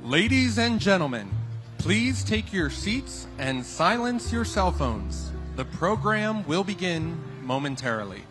Ladies and gentlemen, please take your seats and silence your cell phones. The program will begin momentarily.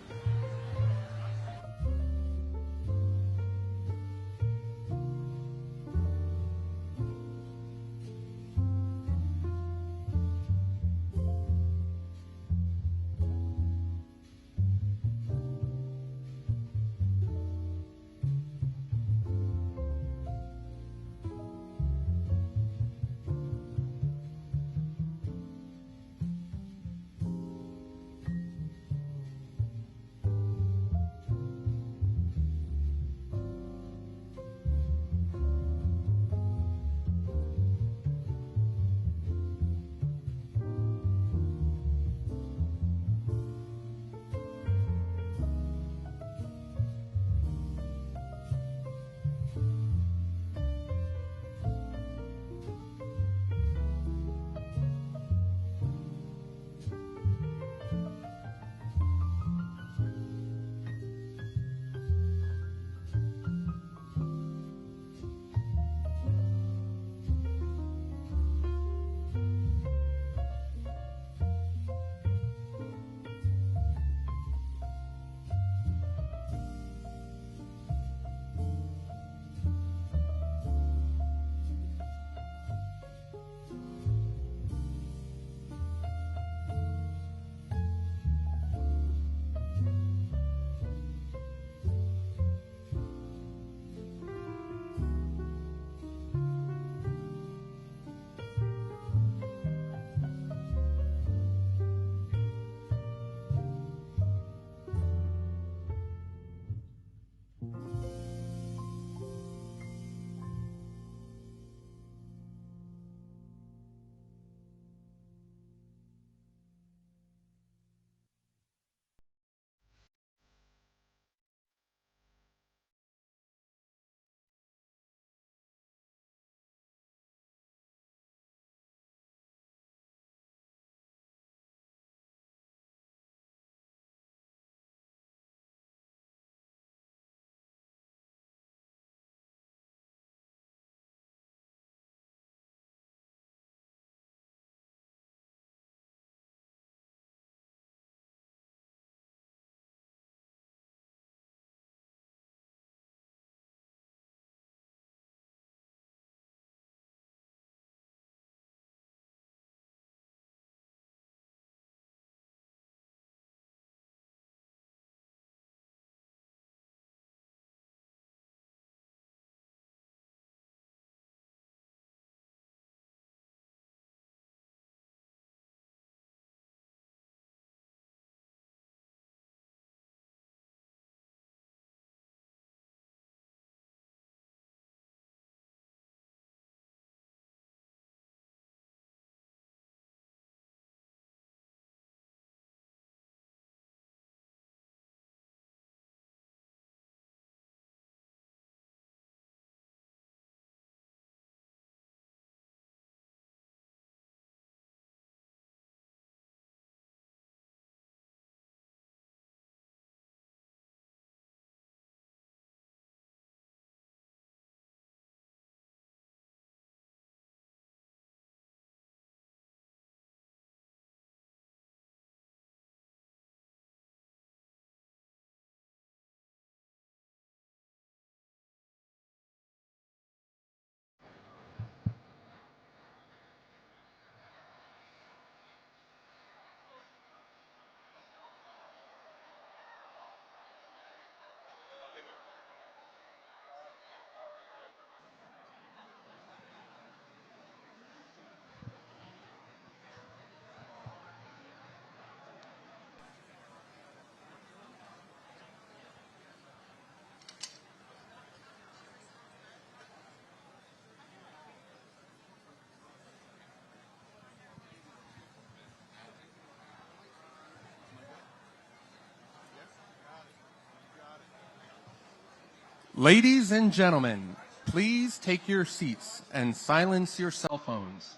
Ladies and gentlemen, please take your seats and silence your cell phones.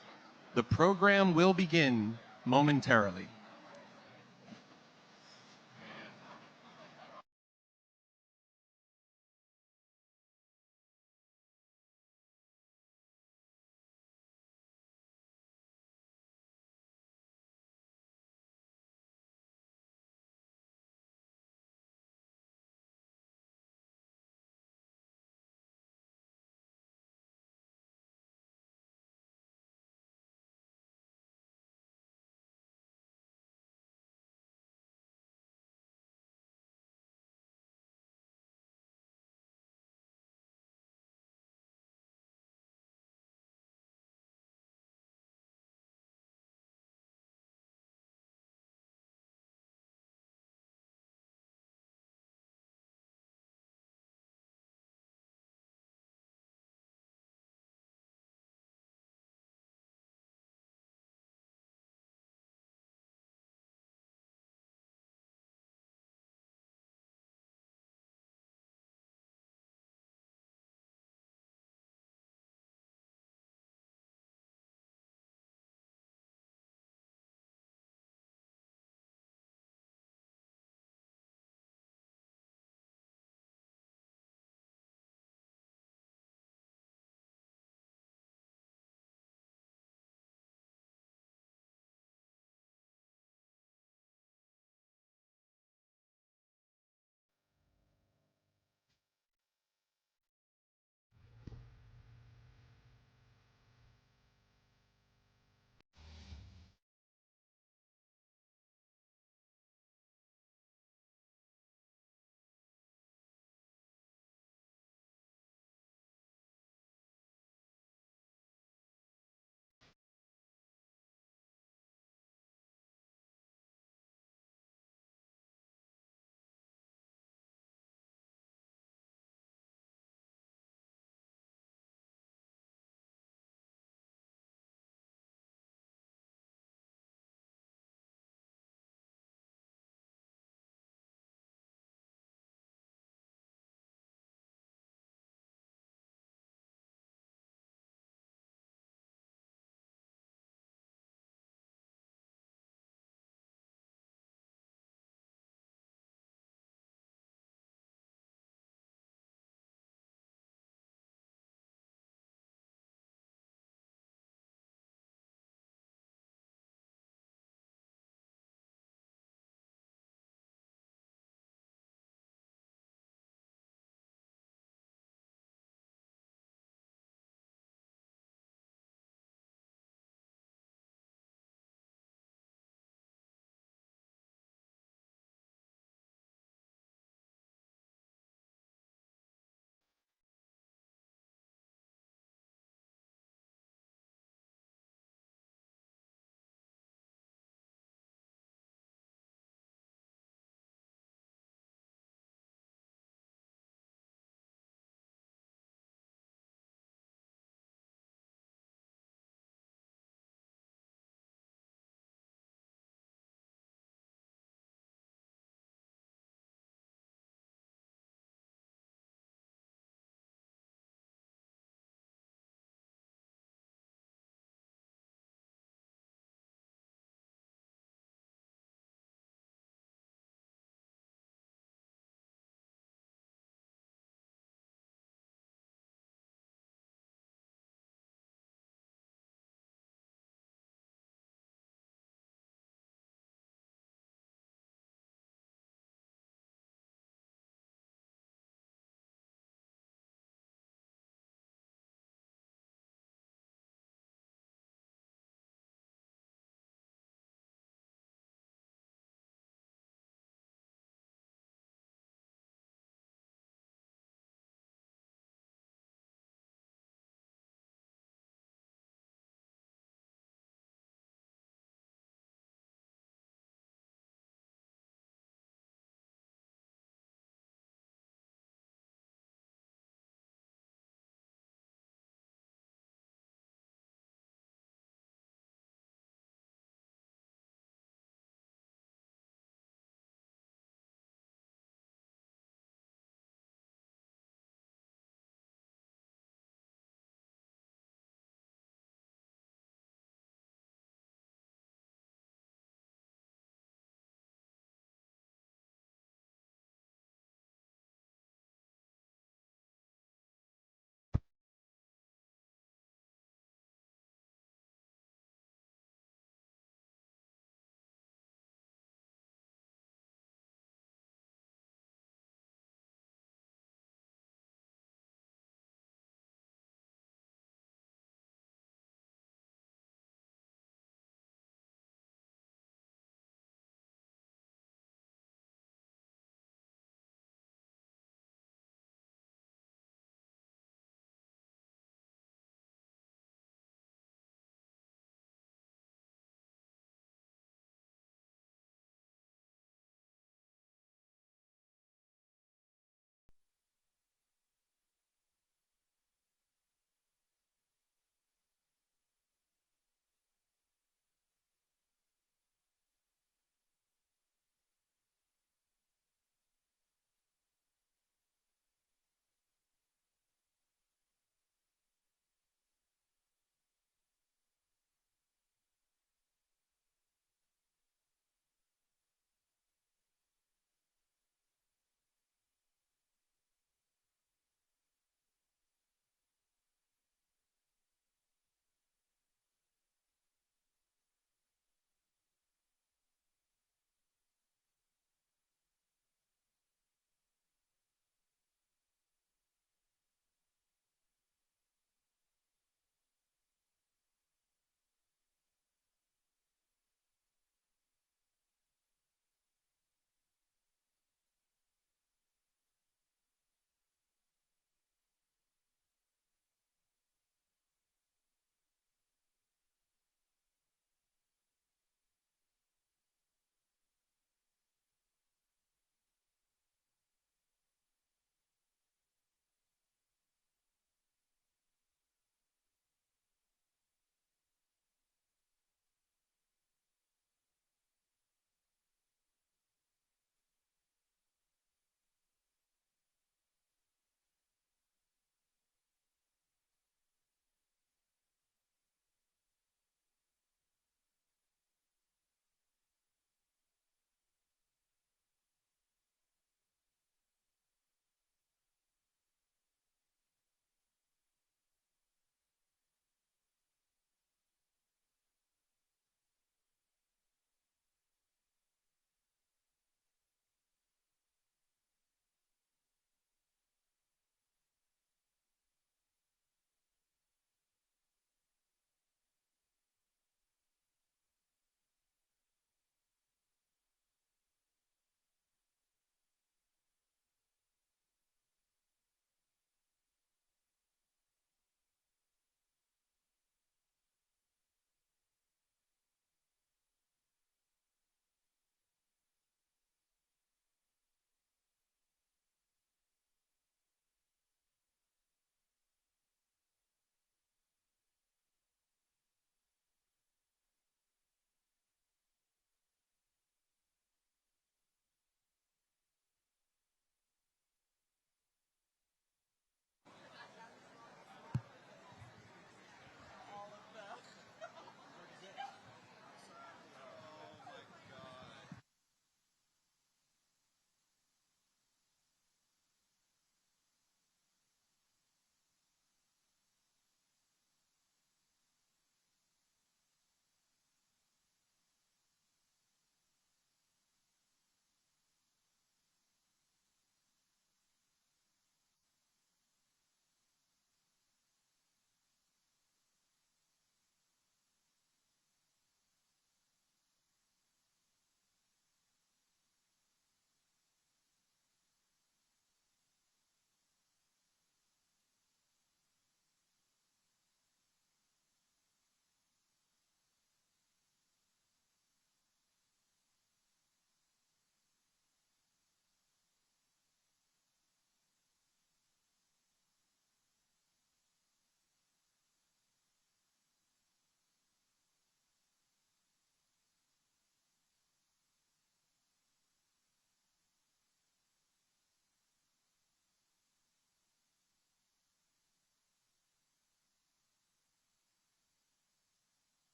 The program will begin momentarily.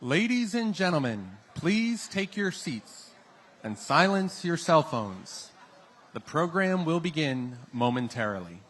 Ladies and gentlemen, please take your seats and silence your cell phones. The program will begin momentarily.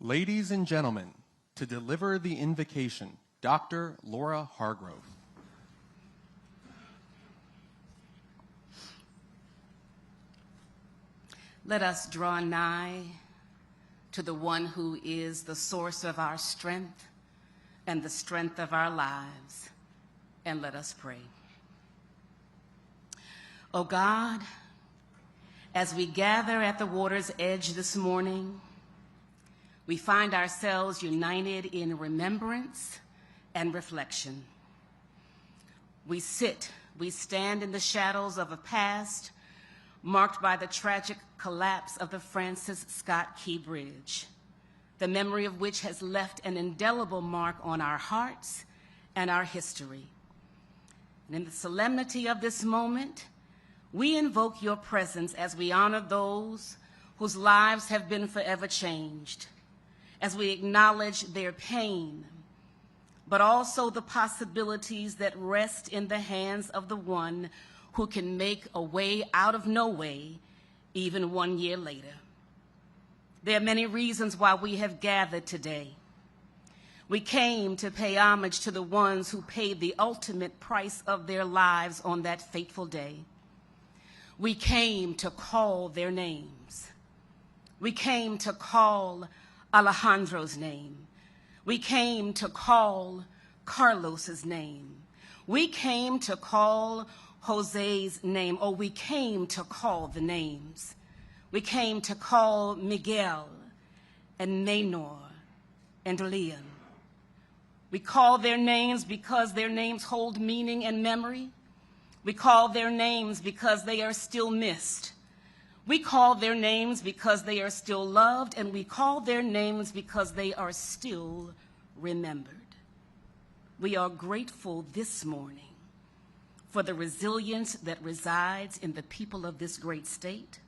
Ladies and gentlemen, to deliver the invocation, Dr. Laura Hargrove. Let us draw nigh to the one who is the source of our strength and the strength of our lives, and let us pray. O God, as we gather at the water's edge this morning, we find ourselves united in remembrance and reflection. We stand in the shadows of a past marked by the tragic collapse of the Francis Scott Key Bridge, the memory of which has left an indelible mark on our hearts and our history. And in the solemnity of this moment, we invoke your presence as we honor those whose lives have been forever changed, as we acknowledge their pain, but also the possibilities that rest in the hands of the one who can make a way out of no way, even 1 year later. There are many reasons why we have gathered today. We came to pay homage to the ones who paid the ultimate price of their lives on that fateful day. We came to call their names. We came to call Alejandro's name. We came to call Carlos's name. We came to call Jose's name. Oh, we came to call the names. We came to call Miguel and Maynor and Leon. We call their names because their names hold meaning and memory. We call their names because they are still missed. We call their names because they are still loved, and we call their names because they are still remembered. We are grateful this morning for the resilience that resides in the people of this great state.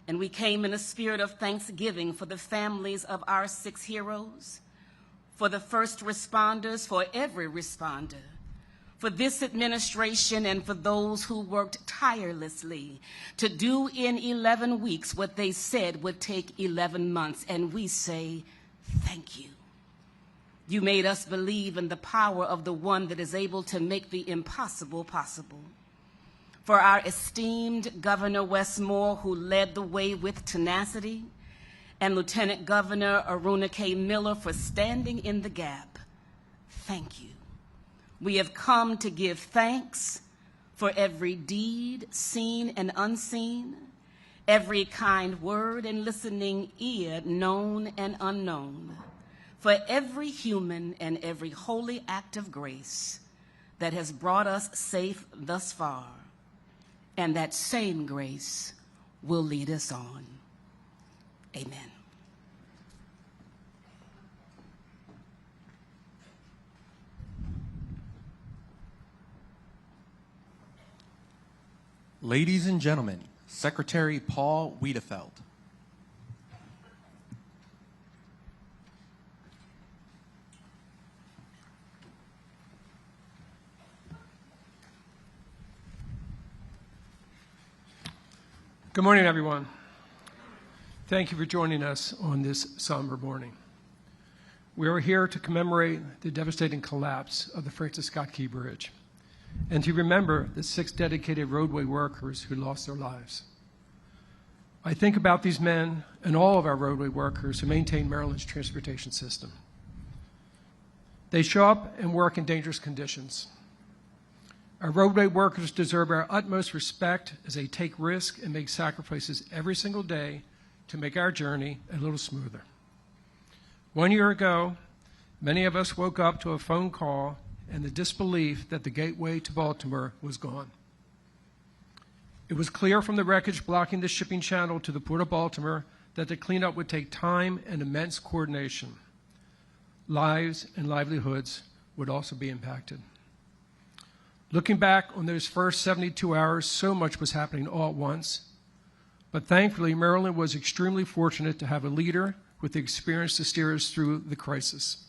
And we came in a spirit of thanksgiving for the families of our 6 heroes, for the first responders, for every responder, for this administration, and for those who worked tirelessly to do in 11 weeks what they said would take 11 months. And we say, thank you. You made us believe in the power of the one that is able to make the impossible possible. For our esteemed Governor Wes Moore, who led the way with tenacity, and Lieutenant Governor Aruna K. Miller for standing in the gap, thank you. We have come to give thanks for every deed, seen and unseen, every kind word and listening ear, known and unknown, for every human and every holy act of grace that has brought us safe thus far, and that same grace will lead us on. Amen. Ladies and gentlemen, Secretary Paul Wiedefeld. Good morning, everyone. Thank you for joining us on this somber morning. We are here to commemorate the devastating collapse of the Francis Scott Key Bridge and to remember the 6 dedicated roadway workers who lost their lives. I think about these men and all of our roadway workers who maintain Maryland's transportation system. They show up and work in dangerous conditions. Our roadway workers deserve our utmost respect as they take risks and make sacrifices every single day to make our journey a little smoother. 1 year ago, many of us woke up to a phone call and the disbelief that the gateway to Baltimore was gone. It was clear from the wreckage blocking the shipping channel to the Port of Baltimore that the cleanup would take time and immense coordination. Lives and livelihoods would also be impacted. Looking back on those first 72 hours, so much was happening all at once. But thankfully, Maryland was extremely fortunate to have a leader with the experience to steer us through the crisis,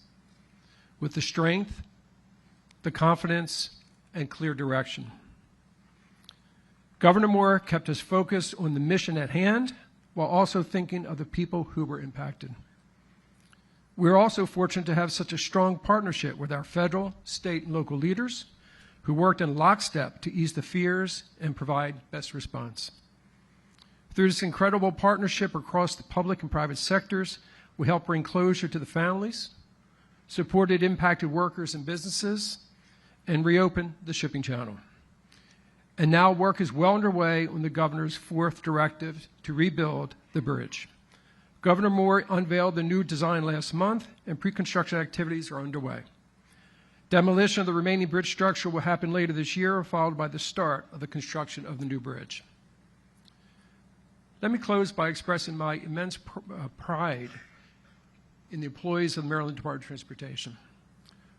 with the strength, the confidence, and clear direction. Governor Moore kept us focused on the mission at hand while also thinking of the people who were impacted. We're also fortunate to have such a strong partnership with our federal, state, and local leaders who worked in lockstep to ease the fears and provide best response. Through this incredible partnership across the public and private sectors, we helped bring closure to the families, supported impacted workers and businesses, and reopened the shipping channel. And now work is well underway on the governor's fourth directive to rebuild the bridge. Governor Moore unveiled the new design last month, and pre-construction activities are underway. Demolition of the remaining bridge structure will happen later this year, followed by the start of the construction of the new bridge. Let me close by expressing my immense pride in the employees of the Maryland Department of Transportation.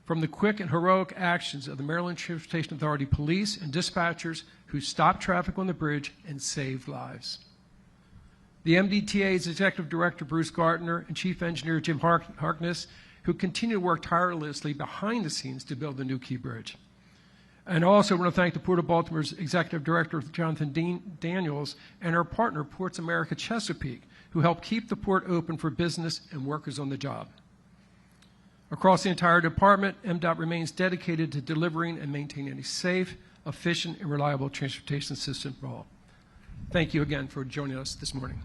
From the quick and heroic actions of the Maryland Transportation Authority police and dispatchers who stopped traffic on the bridge and saved lives. The MDTA's Executive Director, Bruce Gartner, and Chief Engineer, Jim Harkness, who continue to work tirelessly behind the scenes to build the new Key Bridge. And I also want to thank the Port of Baltimore's Executive Director, Jonathan Daniels, and our partner, Ports America Chesapeake, who helped keep the port open for business and workers on the job. Across the entire department, MDOT remains dedicated to delivering and maintaining a safe, efficient, and reliable transportation system for all. Thank you again for joining us this morning.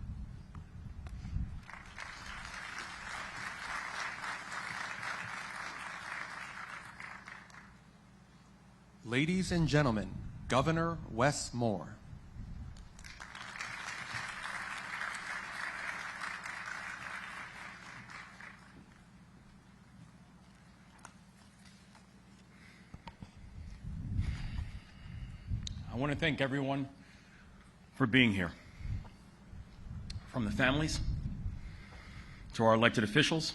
Ladies and gentlemen, Governor Wes Moore. I want to thank everyone for being here. From the families, to our elected officials,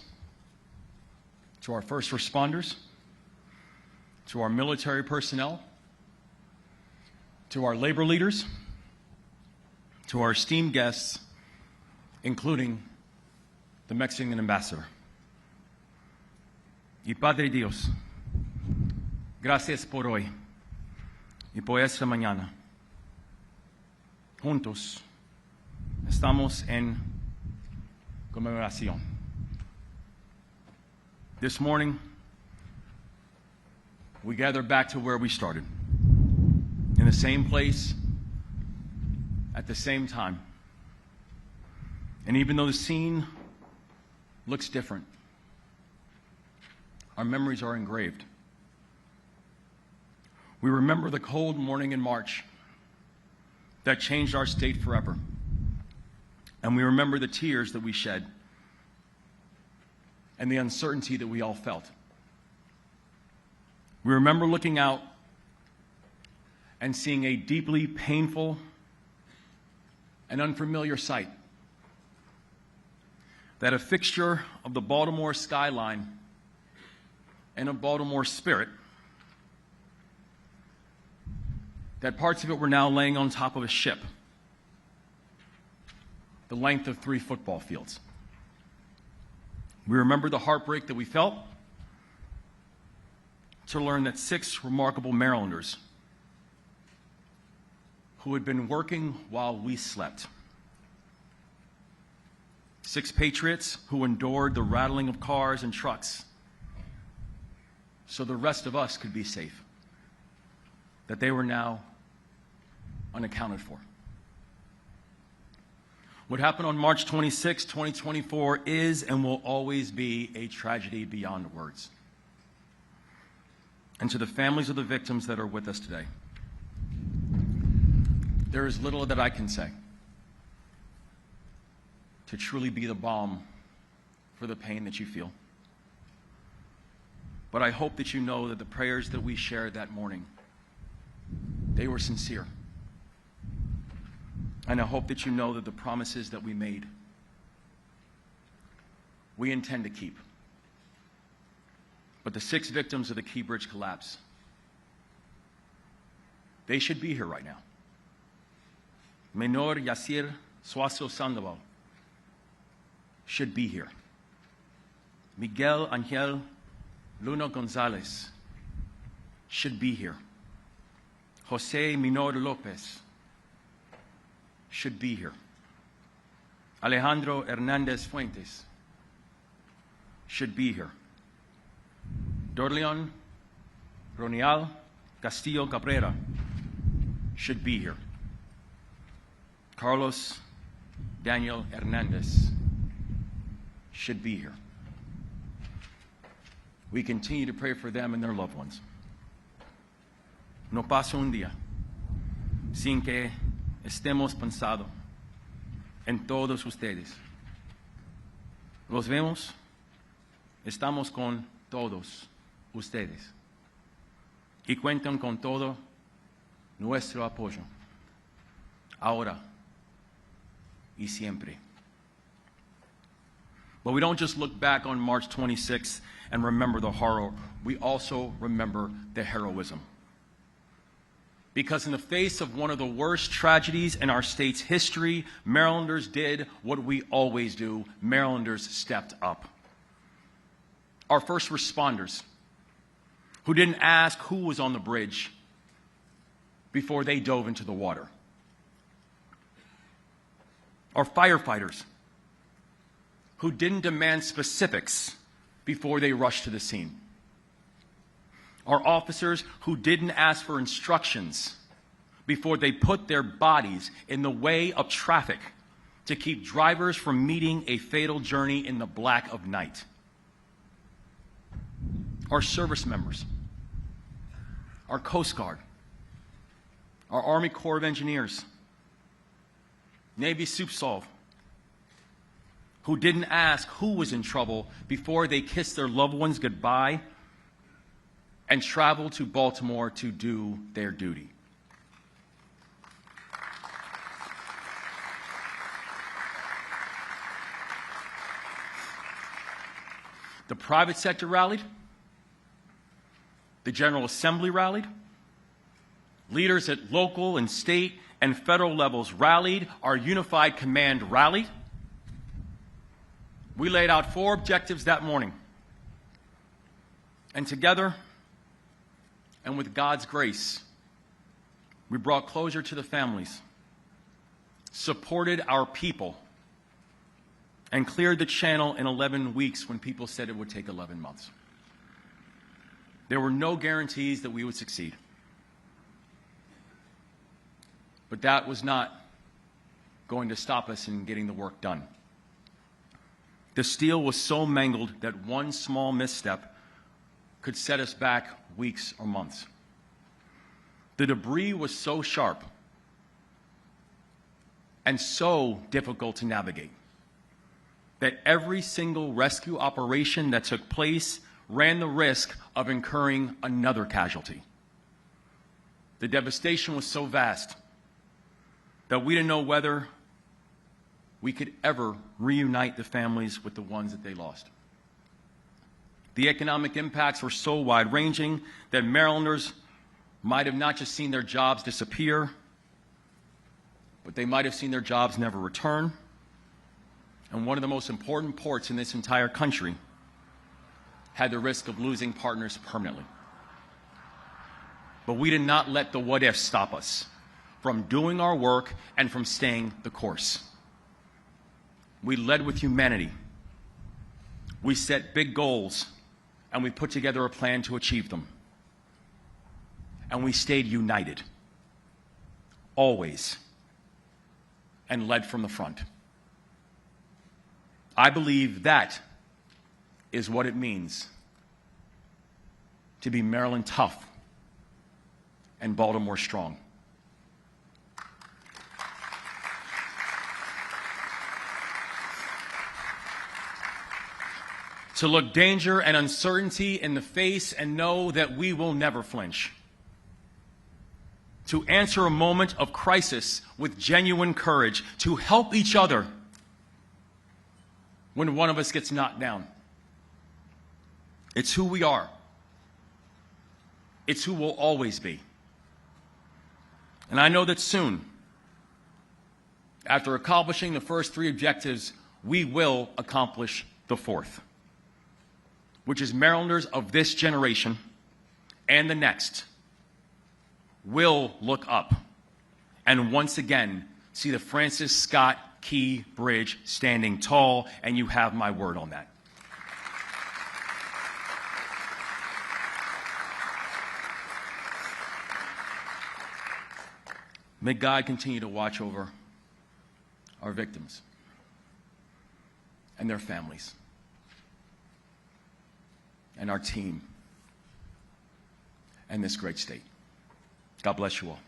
to our first responders, to our military personnel, to our labor leaders, to our esteemed guests, including the Mexican ambassador. Y Padre Dios, gracias por hoy y por esta mañana. Juntos estamos en conmemoración. This morning, we gather back to where we started, in the same place, at the same time. And even though the scene looks different, our memories are engraved. We remember the cold morning in March that changed our state forever. And we remember the tears that we shed and the uncertainty that we all felt. We remember looking out and seeing a deeply painful and unfamiliar sight, that a fixture of the Baltimore skyline and of Baltimore spirit, that parts of it were now laying on top of a ship, the length of 3 football fields. We remember the heartbreak that we felt to learn that 6 remarkable Marylanders who had been working while we slept, 6 patriots who endured the rattling of cars and trucks so the rest of us could be safe, that they were now unaccounted for. What happened on March 26, 2024 is and will always be a tragedy beyond words. And to the families of the victims that are with us today, there is little that I can say to truly be the balm for the pain that you feel. But I hope that you know that the prayers that we shared that morning, they were sincere. And I hope that you know that the promises that we made, we intend to keep. But the 6 victims of the Key Bridge collapse, they should be here right now. Menor Yasir Suazo Sandoval should be here. Miguel Angel Luna Gonzalez should be here. Jose Minor Lopez should be here. Alejandro Hernandez Fuentes should be here. Dorleon Ronial Castillo Cabrera should be here. Carlos Daniel Hernandez should be here. We continue to pray for them and their loved ones. No pasa un día sin que estemos pensando en todos ustedes. Los vemos, estamos con todos ustedes y cuentan con todo nuestro apoyo, ahora y siempre. But we don't just look back on March 26th and remember the horror, we also remember the heroism. Because in the face of one of the worst tragedies in our state's history, Marylanders did what we always do. Marylanders stepped up. Our first responders, who didn't ask who was on the bridge before they dove into the water. Our firefighters, who didn't demand specifics before they rushed to the scene. Our officers who didn't ask for instructions before they put their bodies in the way of traffic to keep drivers from meeting a fatal journey in the black of night. Our service members, our Coast Guard, our Army Corps of Engineers, Navy Soup Solve, who didn't ask who was in trouble before they kissed their loved ones goodbye and traveled to Baltimore to do their duty. The private sector rallied. The General Assembly rallied. Leaders at local and state and federal levels rallied. Our unified command rallied. We laid out 4 objectives that morning. And together, and with God's grace, we brought closure to the families, supported our people, and cleared the channel in 11 weeks when people said it would take 11 months. There were no guarantees that we would succeed. But that was not going to stop us in getting the work done. The steel was so mangled that one small misstep could set us back weeks or months. The debris was so sharp and so difficult to navigate that every single rescue operation that took place ran the risk of incurring another casualty. The devastation was so vast that we didn't know whether we could ever reunite the families with the ones that they lost. The economic impacts were so wide-ranging that Marylanders might have not just seen their jobs disappear, but they might have seen their jobs never return. And one of the most important ports in this entire country had the risk of losing partners permanently. But we did not let the what-ifs stop us from doing our work and from staying the course. We led with humanity. We set big goals, and we put together a plan to achieve them. And we stayed united, always, and led from the front. I believe that is what it means to be Maryland tough and Baltimore strong. To look danger and uncertainty in the face and know that we will never flinch. To answer a moment of crisis with genuine courage. To help each other when one of us gets knocked down. It's who we are. It's who we'll always be. And I know that soon, after accomplishing the first 3 objectives, we will accomplish the 4th, which is Marylanders of this generation and the next will look up and once again see the Francis Scott Key Bridge standing tall, and you have my word on that. May God continue to watch over our victims and their families and our team and this great state. God bless you all.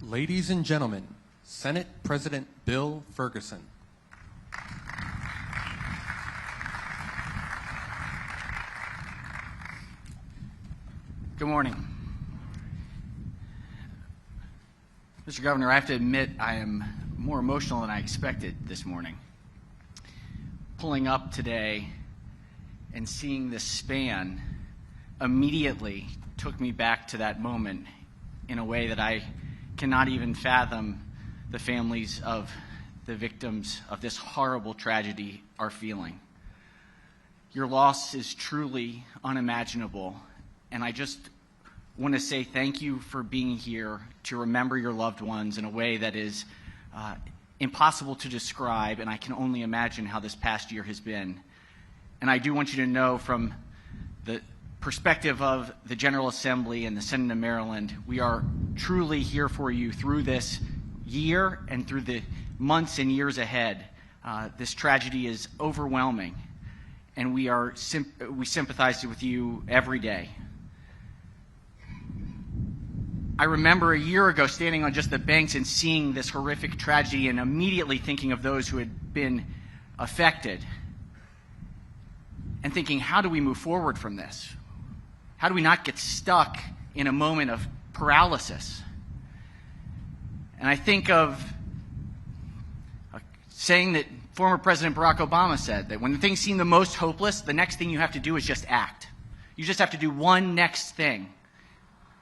Ladies and gentlemen, Senate President Bill Ferguson. Good morning. Mr. Governor, I have to admit I am more emotional than I expected this morning. Pulling up today and seeing this span immediately took me back to that moment in a way that I cannot even fathom the families of the victims of this horrible tragedy are feeling. Your loss is truly unimaginable, and I just want to say thank you for being here to remember your loved ones in a way that is impossible to describe, and I can only imagine how this past year has been. And I do want you to know, from the perspective of the General Assembly and the Senate of Maryland, we are truly here for you through this year and through the months and years ahead. This tragedy is overwhelming, and we sympathize with you every day. I remember a year ago standing on just the banks and seeing this horrific tragedy and immediately thinking of those who had been affected and thinking, how do we move forward from this? How do we not get stuck in a moment of paralysis? And I think of a saying that former President Barack Obama said, that when things seem the most hopeless, the next thing you have to do is just act. You just have to do one next thing.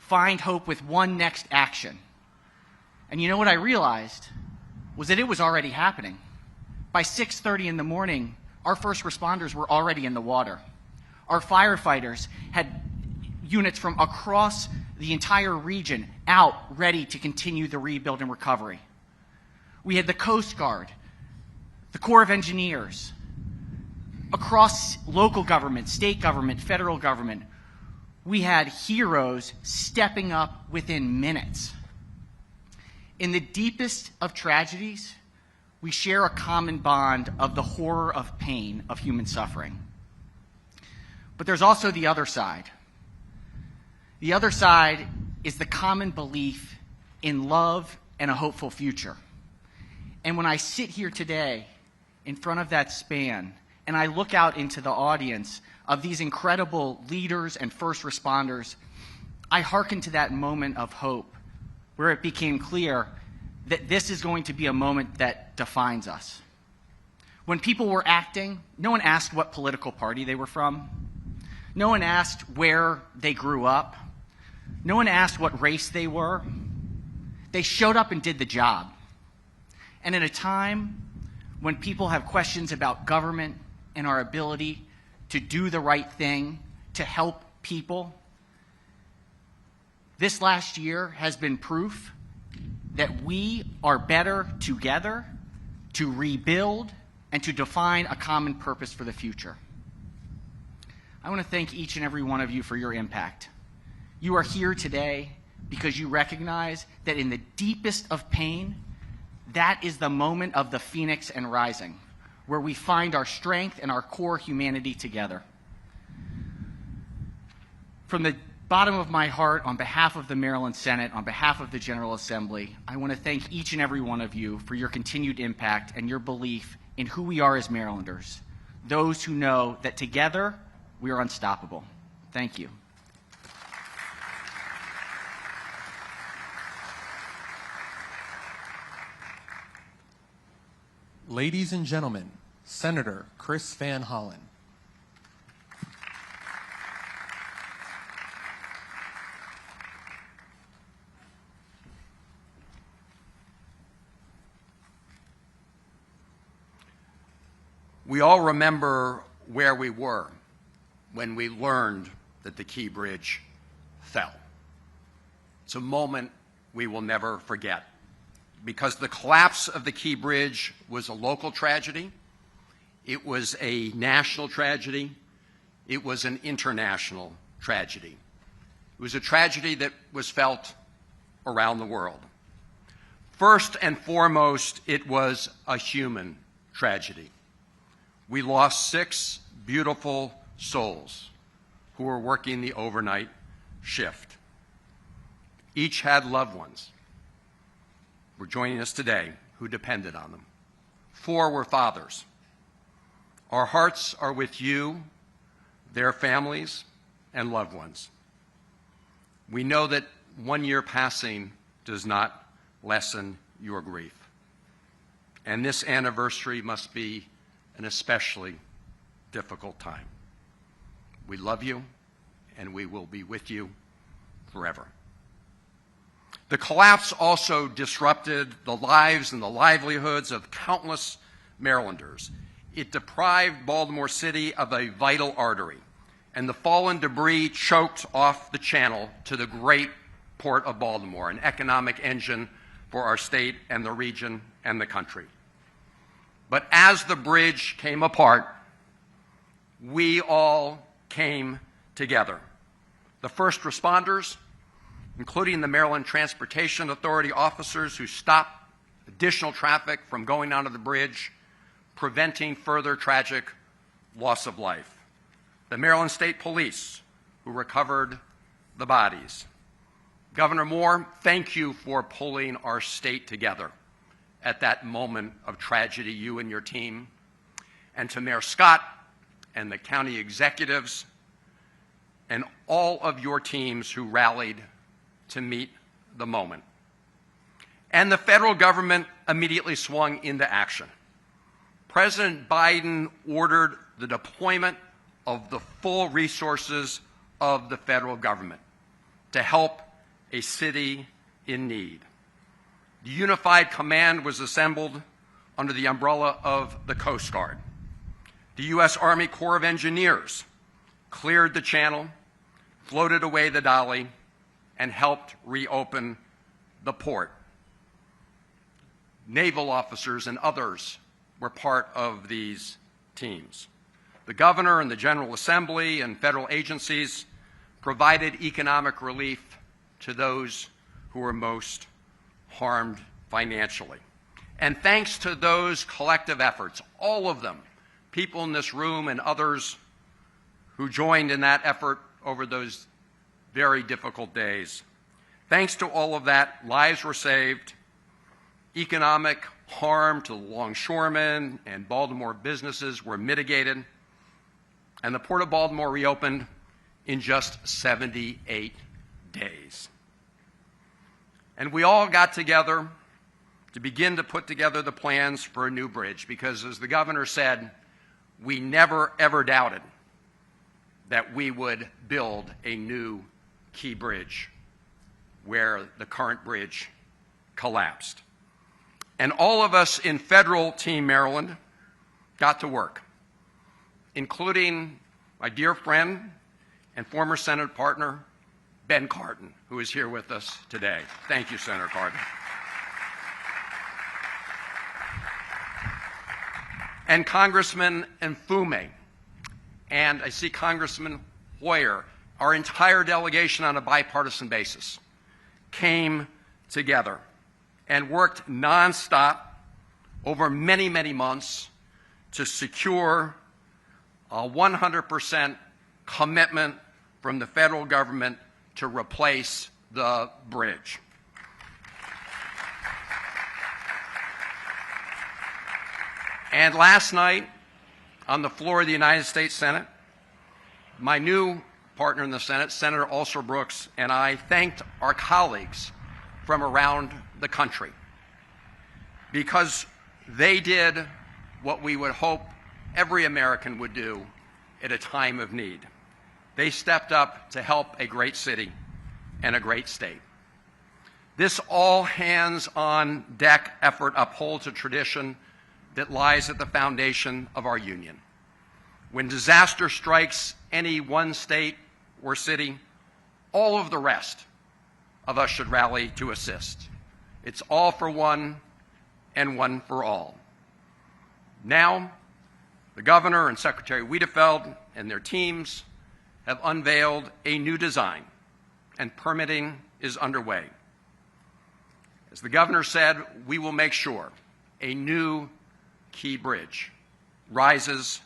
Find hope with one next action. And you know what I realized was that it was already happening. By 6:30 in the morning, our first responders were already in the water. Our firefighters had units from across the entire region out, ready to continue the rebuild and recovery. We had the Coast Guard, the Corps of Engineers, across local government, state government, federal government. We had heroes stepping up within minutes. In the deepest of tragedies, we share a common bond of the horror of pain of human suffering. But there's also the other side. The other side is the common belief in love and a hopeful future. And when I sit here today in front of that span and I look out into the audience of these incredible leaders and first responders, I hearken to that moment of hope where it became clear that this is going to be a moment that defines us. When people were acting, no one asked what political party they were from. No one asked where they grew up. No one asked what race they were. They showed up and did the job. And at a time when people have questions about government and our ability to do the right thing, to help people, this last year has been proof that we are better together to rebuild and to define a common purpose for the future. I want to thank each and every one of you for your impact. You are here today because you recognize that in the deepest of pain, that is the moment of the phoenix and rising, where we find our strength and our core humanity together. From the bottom of my heart, on behalf of the Maryland Senate, on behalf of the General Assembly, I want to thank each and every one of you for your continued impact and your belief in who we are as Marylanders, those who know that together we are unstoppable. Thank you. Ladies and gentlemen, Senator Chris Van Hollen. We all remember where we were when we learned that the Key Bridge fell. It's a moment we will never forget. because the collapse of the Key Bridge was a local tragedy, it was a national tragedy, it was an international tragedy. It was a tragedy that was felt around the world. First and foremost, it was a human tragedy. We lost 6 beautiful souls who were working the overnight shift. Each had loved ones who were joining us today who depended on them. 4 were fathers. Our hearts are with you, their families, and loved ones. We know that 1 year passing does not lessen your grief. And this anniversary must be an especially difficult time. We love you, and we will be with you forever. The collapse also disrupted the lives and the livelihoods of countless Marylanders. It deprived Baltimore City of a vital artery, and the fallen debris choked off the channel to the great Port of Baltimore, an economic engine for our state and the region and the country. But as the bridge came apart, we all came together. The first responders, including the Maryland Transportation Authority officers who stopped additional traffic from going onto the bridge, preventing further tragic loss of life. The Maryland State Police, who recovered the bodies. Governor Moore, thank you for pulling our state together at that moment of tragedy, you and your team. And to Mayor Scott and the county executives and all of your teams who rallied to meet the moment. And the federal government immediately swung into action. President Biden ordered the deployment of the full resources of the federal government to help a city in need. The Unified Command was assembled under the umbrella of the Coast Guard. The U.S. Army Corps of Engineers cleared the channel, floated away the dolly, and helped reopen the port. Naval officers and others were part of these teams. The governor and the General Assembly and federal agencies provided economic relief to those who were most harmed financially. And thanks to those collective efforts, all of them, people in this room and others who joined in that effort over those very difficult days, thanks to all of that, lives were saved, economic harm to longshoremen and Baltimore businesses were mitigated, and the Port of Baltimore reopened in just 78 days. And we all got together to begin to put together the plans for a new bridge because, as the governor said, we never ever doubted that we would build a new Key Bridge where the current bridge collapsed. And all of us in Federal Team Maryland got to work, including my dear friend and former Senate partner, Ben Cardin, who is here with us today. Thank you, Senator Cardin. And Congressman Mfume, and I see Congressman Hoyer, our entire delegation on a bipartisan basis, came together and worked nonstop over many, many months to secure a 100% commitment from the federal government to replace the bridge. And last night, on the floor of the United States Senate, my new partner in the Senate, Senator Ulster Brooks, and I thanked our colleagues from around the country because they did what we would hope every American would do at a time of need. They stepped up to help a great city and a great state. This all-hands-on-deck effort upholds a tradition that lies at the foundation of our union. When disaster strikes any one state or city, all of the rest of us should rally to assist. It's all for one and one for all. Now, the Governor and Secretary Wiedefeld and their teams have unveiled a new design, and permitting is underway. As the Governor said, we will make sure a new Key Bridge rises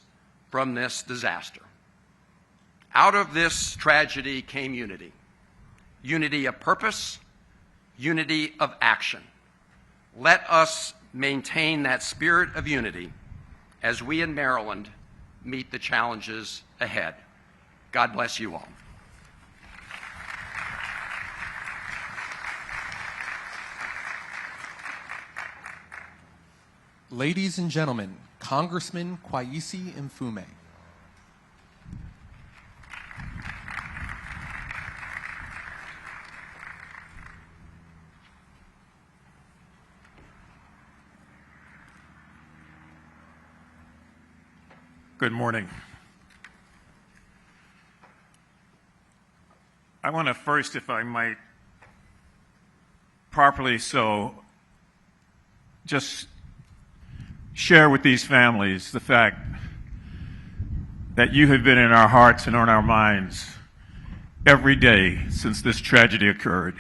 from this disaster. Out of this tragedy came unity. Unity of purpose, unity of action. Let us maintain that spirit of unity as we in Maryland meet the challenges ahead. God bless you all. Ladies and gentlemen, Congressman Kwaisi Mfume. Good morning. I want to first, if I might, properly so, just share with these families the fact that you have been in our hearts and on our minds every day since this tragedy occurred.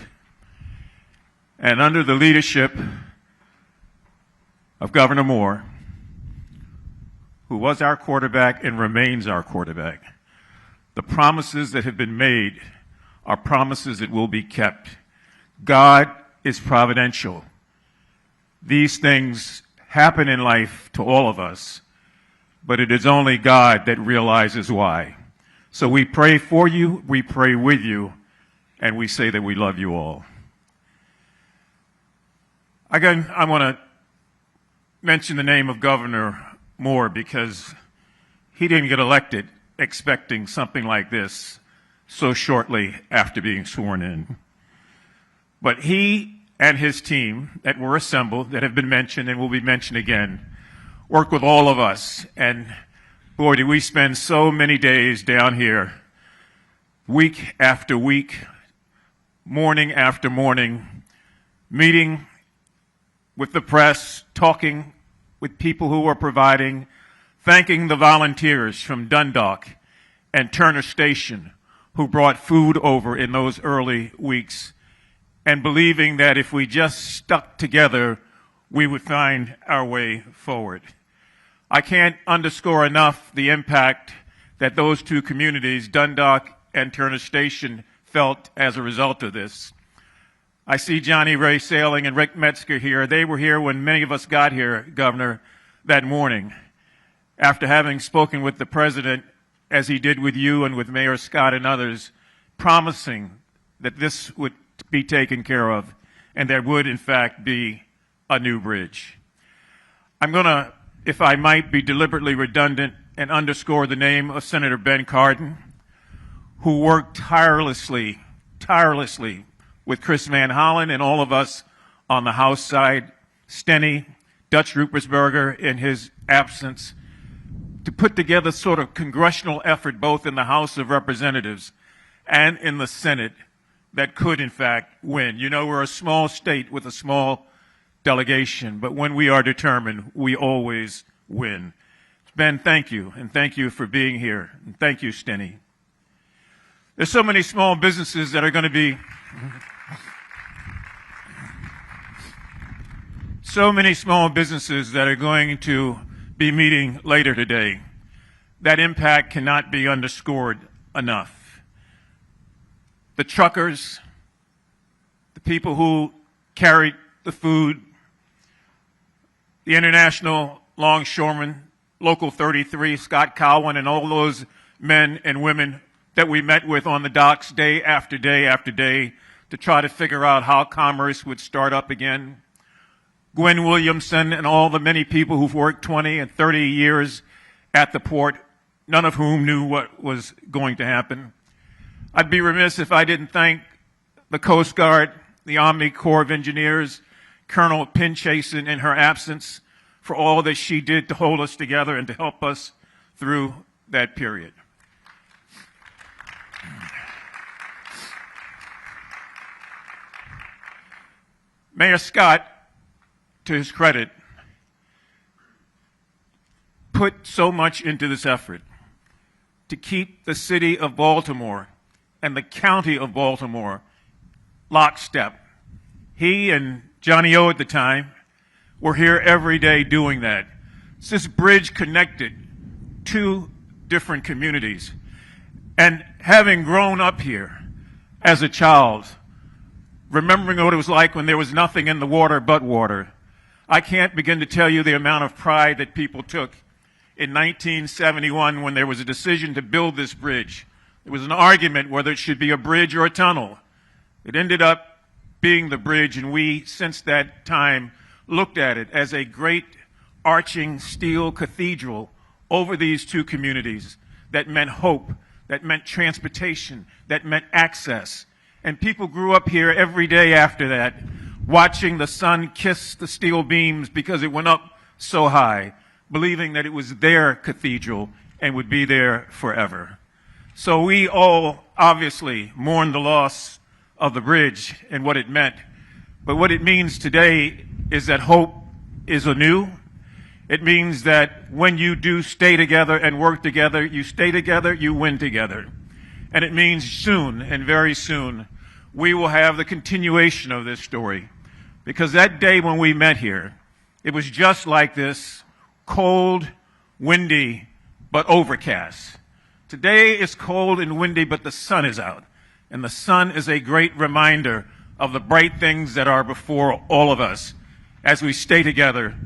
And under the leadership of Governor Moore, who was our quarterback and remains our quarterback, the promises that have been made are promises that will be kept. God is providential. These things happen in life to all of us, but it is only God that realizes why. So we pray for you, we pray with you, and we say that we love you all. Again, I want to mention the name of Governor Moore because he didn't get elected expecting something like this so shortly after being sworn in. But he and his team that were assembled, that have been mentioned and will be mentioned again, worked with all of us. And boy, did we spend so many days down here, week after week, morning after morning, meeting with the press, talking with people who were providing, thanking the volunteers from Dundalk and Turner Station who brought food over in those early weeks, and believing that if we just stuck together, we would find our way forward. I can't underscore enough the impact that those two communities, Dundalk and Turner Station, felt as a result of this. I see Johnny Ray Sailing and Rick Metzger here. They were here when many of us got here, Governor, that morning, after having spoken with the President, as he did with you and with Mayor Scott and others, promising that this would be taken care of and there would, in fact, be a new bridge. I'm going to, if I might, be deliberately redundant and underscore the name of Senator Ben Cardin, who worked tirelessly with Chris Van Hollen and all of us on the House side, Steny, Dutch Rupersberger in his absence, to put together sort of congressional effort both in the House of Representatives and in the Senate that could, in fact, win. You know, we're a small state with a small delegation, but when we are determined, we always win. Ben, thank you, and thank you for being here, and thank you, Steny. There's so many small businesses that are going to be be meeting later today. That impact cannot be underscored enough. The truckers, the people who carried the food, the International Longshoremen, Local 33, Scott Cowan, and all those men and women that we met with on the docks day after day after day to try to figure out how commerce would start up again. Gwen Williamson and all the many people who've worked 20 and 30 years at the port, none of whom knew what was going to happen. I'd be remiss if I didn't thank the Coast Guard, the Army Corps of Engineers, Colonel Pinchason in her absence, for all that she did to hold us together and to help us through that period. Mayor Scott, to his credit, put so much into this effort to keep the city of Baltimore and the county of Baltimore lockstep. He and Johnny O at the time were here every day doing that. This bridge connected two different communities. And having grown up here as a child, remembering what it was like when there was nothing in the water but water, I can't begin to tell you the amount of pride that people took in 1971 when there was a decision to build this bridge. There was an argument whether it should be a bridge or a tunnel. It ended up being the bridge, and we, since that time, looked at it as a great arching steel cathedral over these two communities that meant hope, that meant transportation, that meant access. And people grew up here every day after that, watching the sun kiss the steel beams because it went up so high, believing that it was their cathedral and would be there forever. So we all obviously mourn the loss of the bridge and what it meant. But what it means today is that hope is anew. It means that when you do stay together and work together, you stay together, you win together. And it means soon, and very soon, we will have the continuation of this story. Because that day when we met here, it was just like this, cold, windy, but overcast. Today is cold and windy, but the sun is out. And the sun is a great reminder of the bright things that are before all of us as we stay together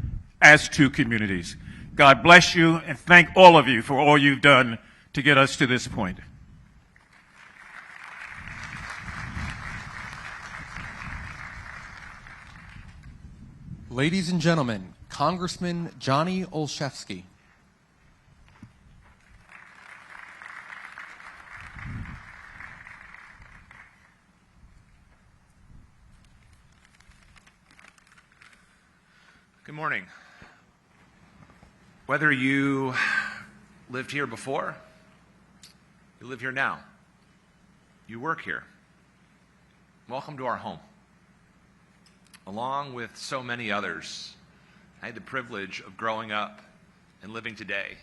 as two communities. God bless you, and thank all of you for all you've done to get us to this point. Ladies and gentlemen, Congressman Johnny Olszewski. Good morning. Whether you lived here before, you live here now, you work here, welcome to our home. Along with so many others, I had the privilege of growing up and living today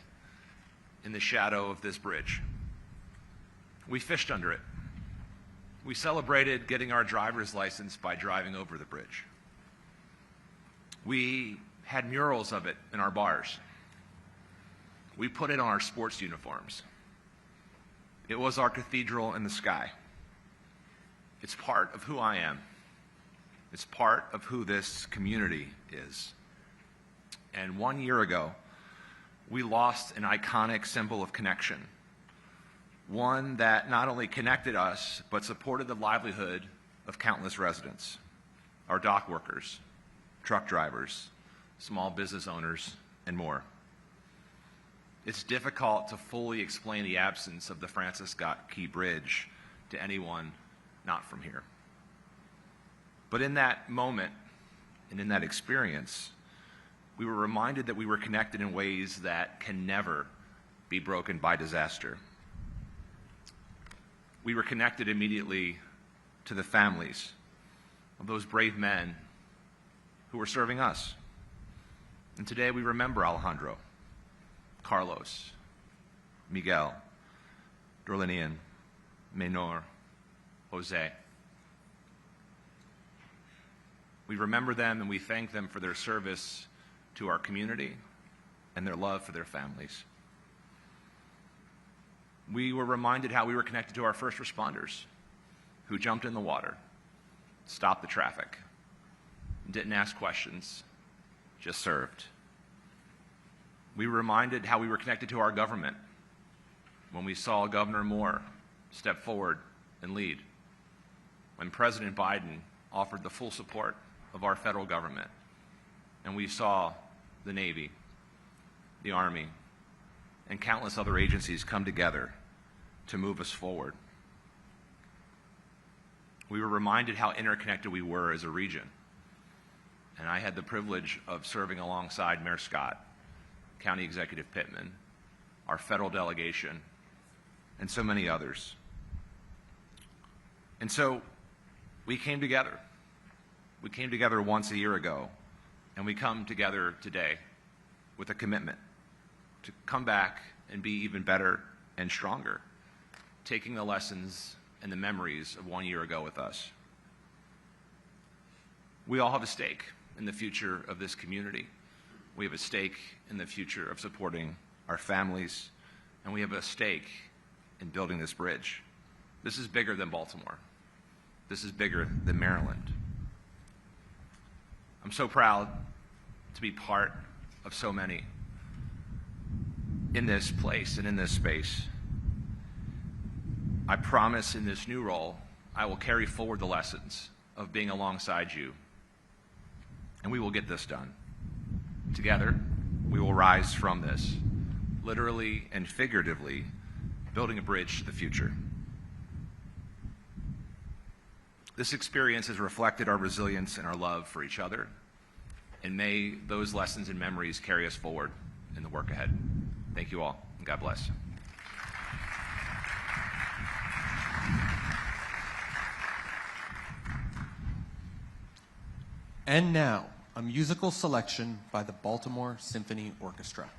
in the shadow of this bridge. We fished under it. We celebrated getting our driver's license by driving over the bridge. We had murals of it in our bars. We put it on our sports uniforms. It was our cathedral in the sky. It's part of who I am. It's part of who this community is. And 1 year ago, we lost an iconic symbol of connection, one that not only connected us, but supported the livelihood of countless residents, our dock workers, truck drivers, small business owners, and more. It's difficult to fully explain the absence of the Francis Scott Key Bridge to anyone not from here. But in that moment and in that experience, we were reminded that we were connected in ways that can never be broken by disaster. We were connected immediately to the families of those brave men who were serving us. And today we remember Alejandro, Carlos, Miguel, Dorlinian, Menor, Jose. We remember them and we thank them for their service to our community and their love for their families. We were reminded how we were connected to our first responders who jumped in the water, stopped the traffic, didn't ask questions, just served. We were reminded how we were connected to our government when we saw Governor Moore step forward and lead, when President Biden offered the full support of our federal government, and we saw the Navy, the Army, and countless other agencies come together to move us forward. We were reminded how interconnected we were as a region. And I had the privilege of serving alongside Mayor Scott, County Executive Pittman, our federal delegation, and so many others. And so we came together We came together once a year ago, and we come together today with a commitment to come back and be even better and stronger, taking the lessons and the memories of 1 year ago with us. We all have a stake in the future of this community. We have a stake in the future of supporting our families, and we have a stake in building this bridge. This is bigger than Baltimore. This is bigger than Maryland. I'm so proud to be part of so many in this place and in this space. I promise in this new role, I will carry forward the lessons of being alongside you, and we will get this done. Together, we will rise from this, literally and figuratively, building a bridge to the future. This experience has reflected our resilience and our love for each other, and may those lessons and memories carry us forward in the work ahead. Thank you all, and God bless. And now, a musical selection by the Baltimore Symphony Orchestra.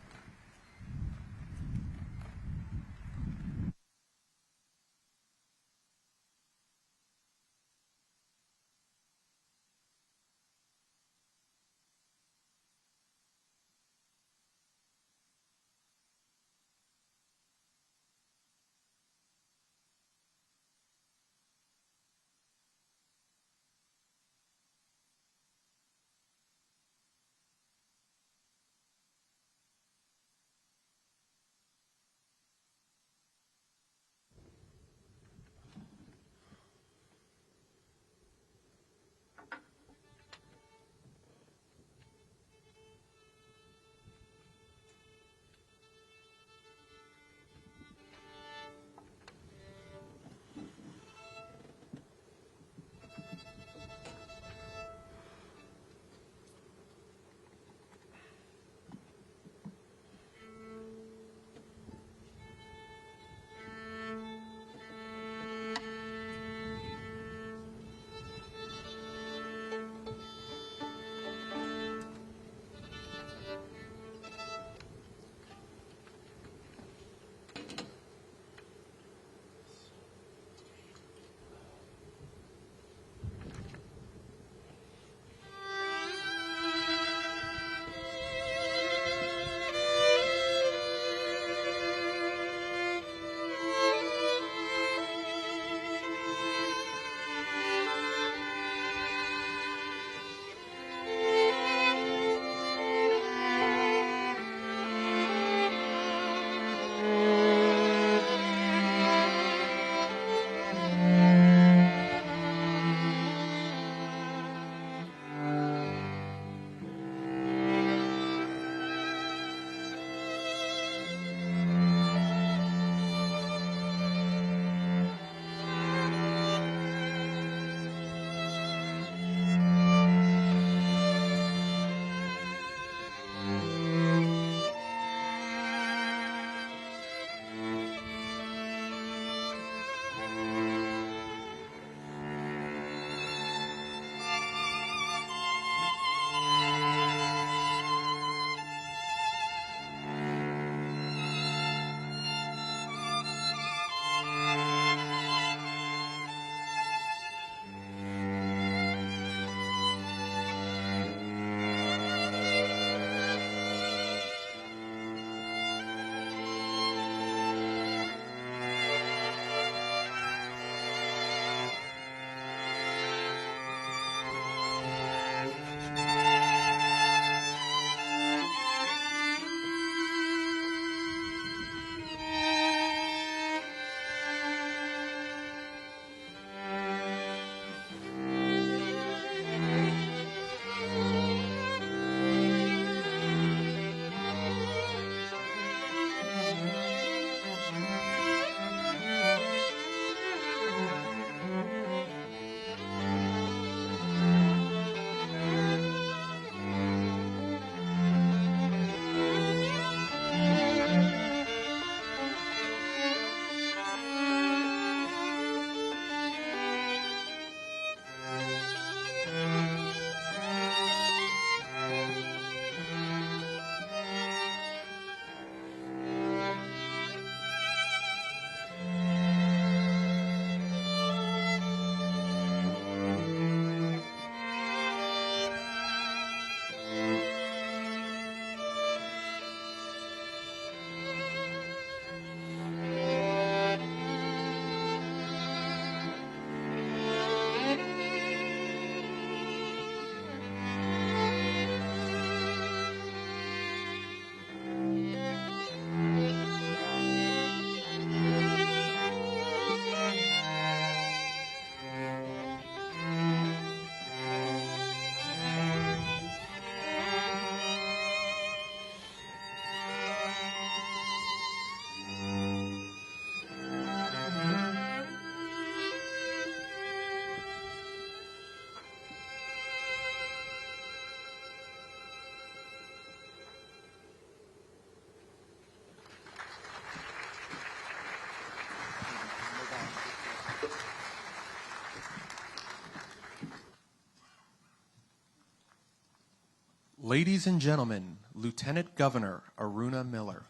Ladies and gentlemen, Lieutenant Governor Aruna Miller.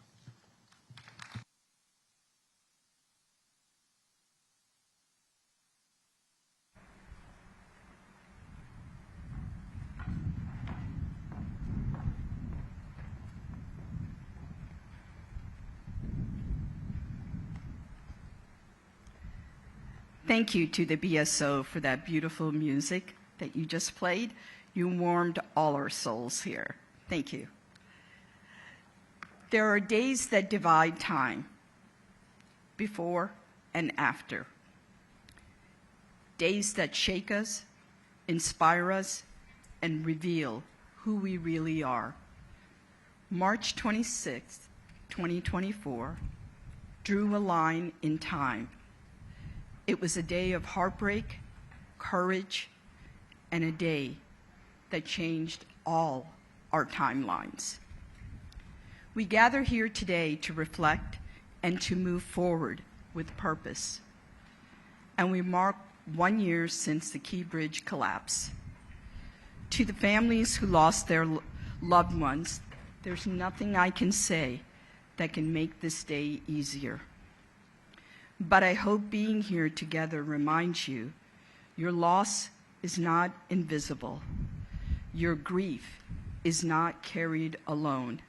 Thank you to the BSO for that beautiful music that you just played. You warmed all our souls here. Thank you. There are days that divide time, before and after. Days that shake us, inspire us, and reveal who we really are. March 26, 2024, drew a line in time. It was a day of heartbreak, courage, and a day that changed all our timelines. We gather here today to reflect and to move forward with purpose. And we mark 1 year since the Key Bridge collapse. To the families who lost their loved ones, there's nothing I can say that can make this day easier. But I hope being here together reminds you your loss is not invisible. Your grief is not carried alone.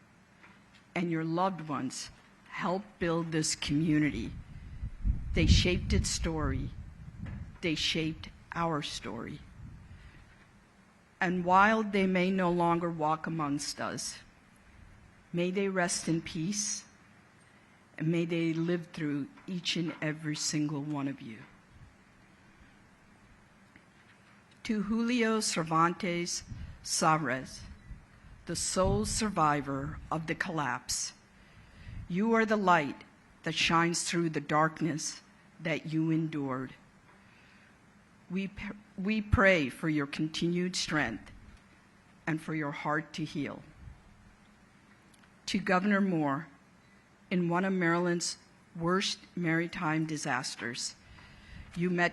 And your loved ones helped build this community. They shaped its story. They shaped our story. And while they may no longer walk amongst us, may they rest in peace. And may they live through each and every single one of you. To Julio Cervantes Suarez, the sole survivor of the collapse, you are the light that shines through the darkness that you endured. We pray for your continued strength and for your heart to heal. To Governor Moore, in one of Maryland's worst maritime disasters, you met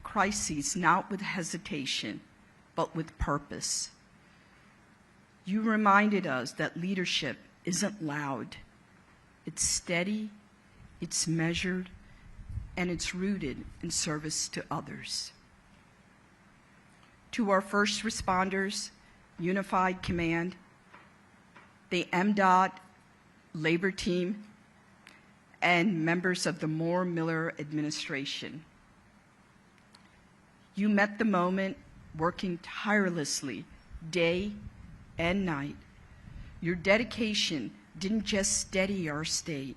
crises not with hesitation, but with purpose. You reminded us that leadership isn't loud. It's steady, it's measured, and it's rooted in service to others. To our first responders, Unified Command, the MDOT labor team, and members of the Moore-Miller administration. You met the moment working tirelessly day and night. Your dedication didn't just steady our state,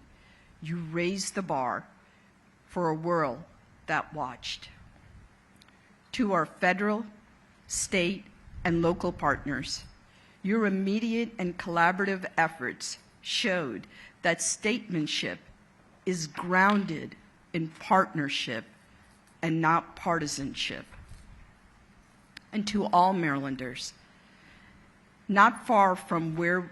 you raised the bar for a world that watched. To our federal, state, and local partners, your immediate and collaborative efforts showed that statesmanship is grounded in partnership and not partisanship. And to all Marylanders, not far from where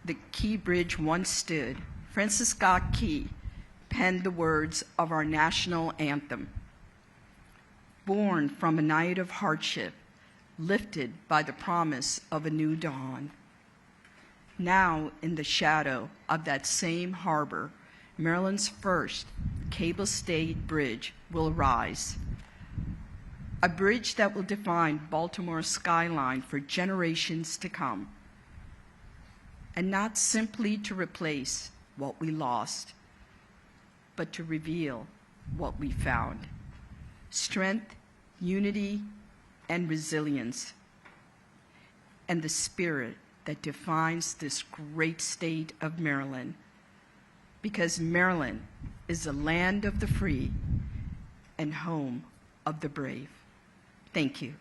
the Key Bridge once stood, Francis Scott Key penned the words of our national anthem. Born from a night of hardship, lifted by the promise of a new dawn. Now, in the shadow of that same harbor, Maryland's first cable-stayed bridge will rise. A bridge that will define Baltimore's skyline for generations to come. And not simply to replace what we lost, but to reveal what we found. Strength, unity, and resilience, and the spirit that defines this great state of Maryland, because Maryland is the land of the free and home of the brave. Thank you.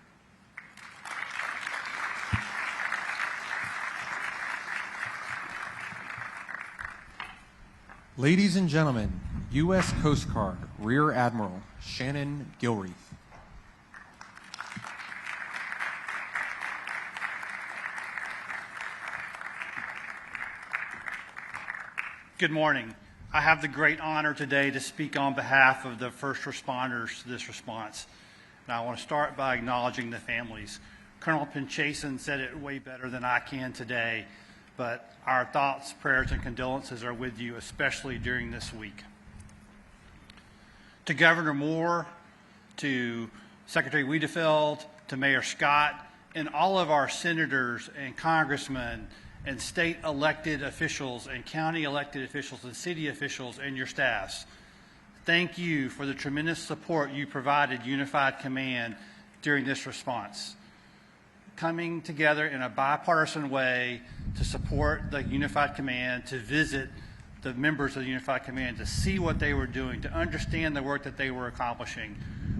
Ladies and gentlemen, U.S. Coast Guard Rear Admiral Shannon Gilreath. Good morning. I have the great honor today to speak on behalf of the first responders to this response. Now, I want to start by acknowledging the families. Colonel Pinchason said it way better than I can today, but our thoughts, prayers, and condolences are with you, especially during this week. To Governor Moore, to Secretary Wiedefeld, to Mayor Scott, and all of our senators and congressmen and state elected officials and county elected officials and city officials and your staffs, thank you for the tremendous support you provided Unified Command during this response. Coming together in a bipartisan way to support the Unified Command, to visit the members of the Unified Command, to see what they were doing, to understand the work that they were accomplishing.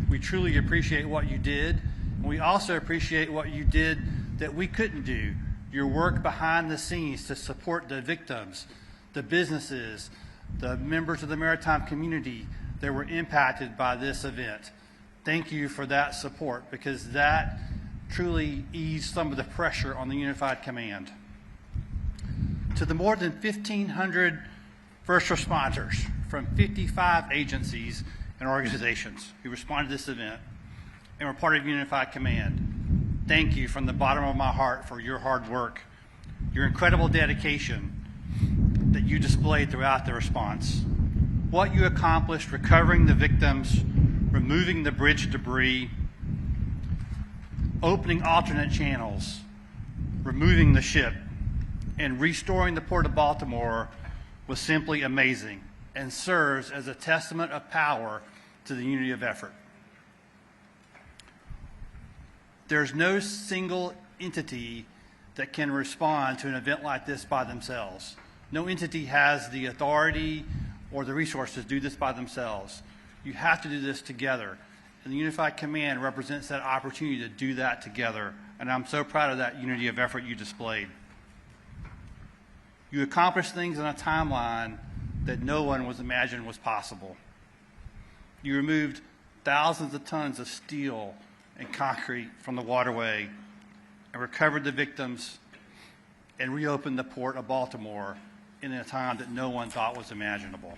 We truly appreciate what you did. We also appreciate what you did that we couldn't do. Your work behind the scenes to support the victims, the businesses, the members of the maritime community that were impacted by this event. Thank you for that support, because that truly eased some of the pressure on the Unified Command. To the more than 1,500 first responders from 55 agencies and organizations who responded to this event and were part of Unified Command, thank you from the bottom of my heart for your hard work, your incredible dedication that you displayed throughout the response. What you accomplished recovering the victims, removing the bridge debris, opening alternate channels, removing the ship, and restoring the Port of Baltimore was simply amazing and serves as a testament of power to the unity of effort. There's no single entity that can respond to an event like this by themselves. No entity has the authority or the resources to do this by themselves. You have to do this together. And the Unified Command represents that opportunity to do that together. And I'm so proud of that unity of effort you displayed. You accomplished things in a timeline that no one was imagined was possible. You removed thousands of tons of steel and concrete from the waterway and recovered the victims and reopened the Port of Baltimore in a time that no one thought was imaginable.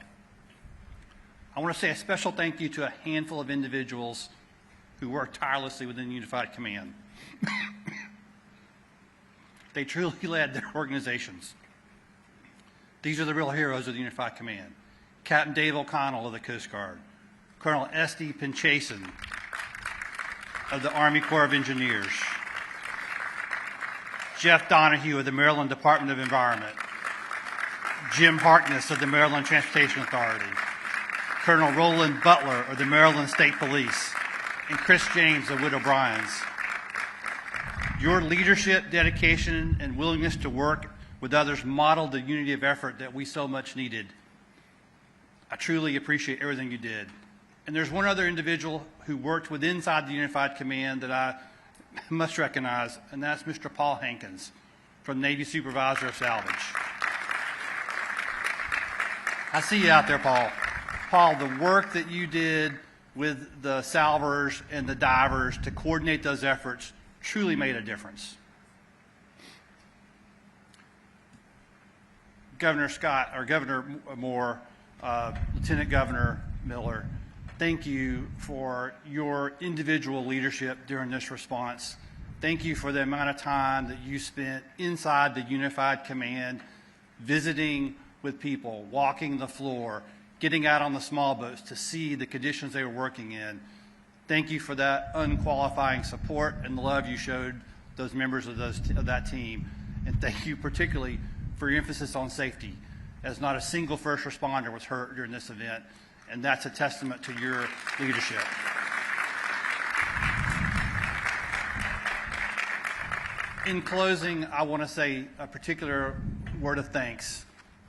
I want to say a special thank you to a handful of individuals who worked tirelessly within Unified Command. They truly led their organizations. These are the real heroes of the Unified Command. Captain Dave O'Connell of the Coast Guard, Colonel S.D. Pinchason of the Army Corps of Engineers, Jeff Donahue of the Maryland Department of Environment, Jim Harkness of the Maryland Transportation Authority, Colonel Roland Butler of the Maryland State Police, and Chris James of Widow Bryan's. Your leadership, dedication, and willingness to work with others modeled the unity of effort that we so much needed. I truly appreciate everything you did. And there's one other individual who worked with inside the Unified Command that I must recognize, and that's Mr. Paul Hankins from Navy Supervisor of Salvage. I see you out there, Paul. Paul, the work that you did with the salvers and the divers to coordinate those efforts truly made a difference. Governor Scott, or Governor Moore, Lieutenant Governor Miller, thank you for your individual leadership during this response. Thank you for the amount of time that you spent inside the Unified Command, visiting with people, walking the floor, getting out on the small boats to see the conditions they were working in. Thank you for that unqualifying support and the love you showed those members of that team. And thank you particularly for your emphasis on safety, as not a single first responder was hurt during this event, and that's a testament to your leadership. In closing, I want to say a particular word of thanks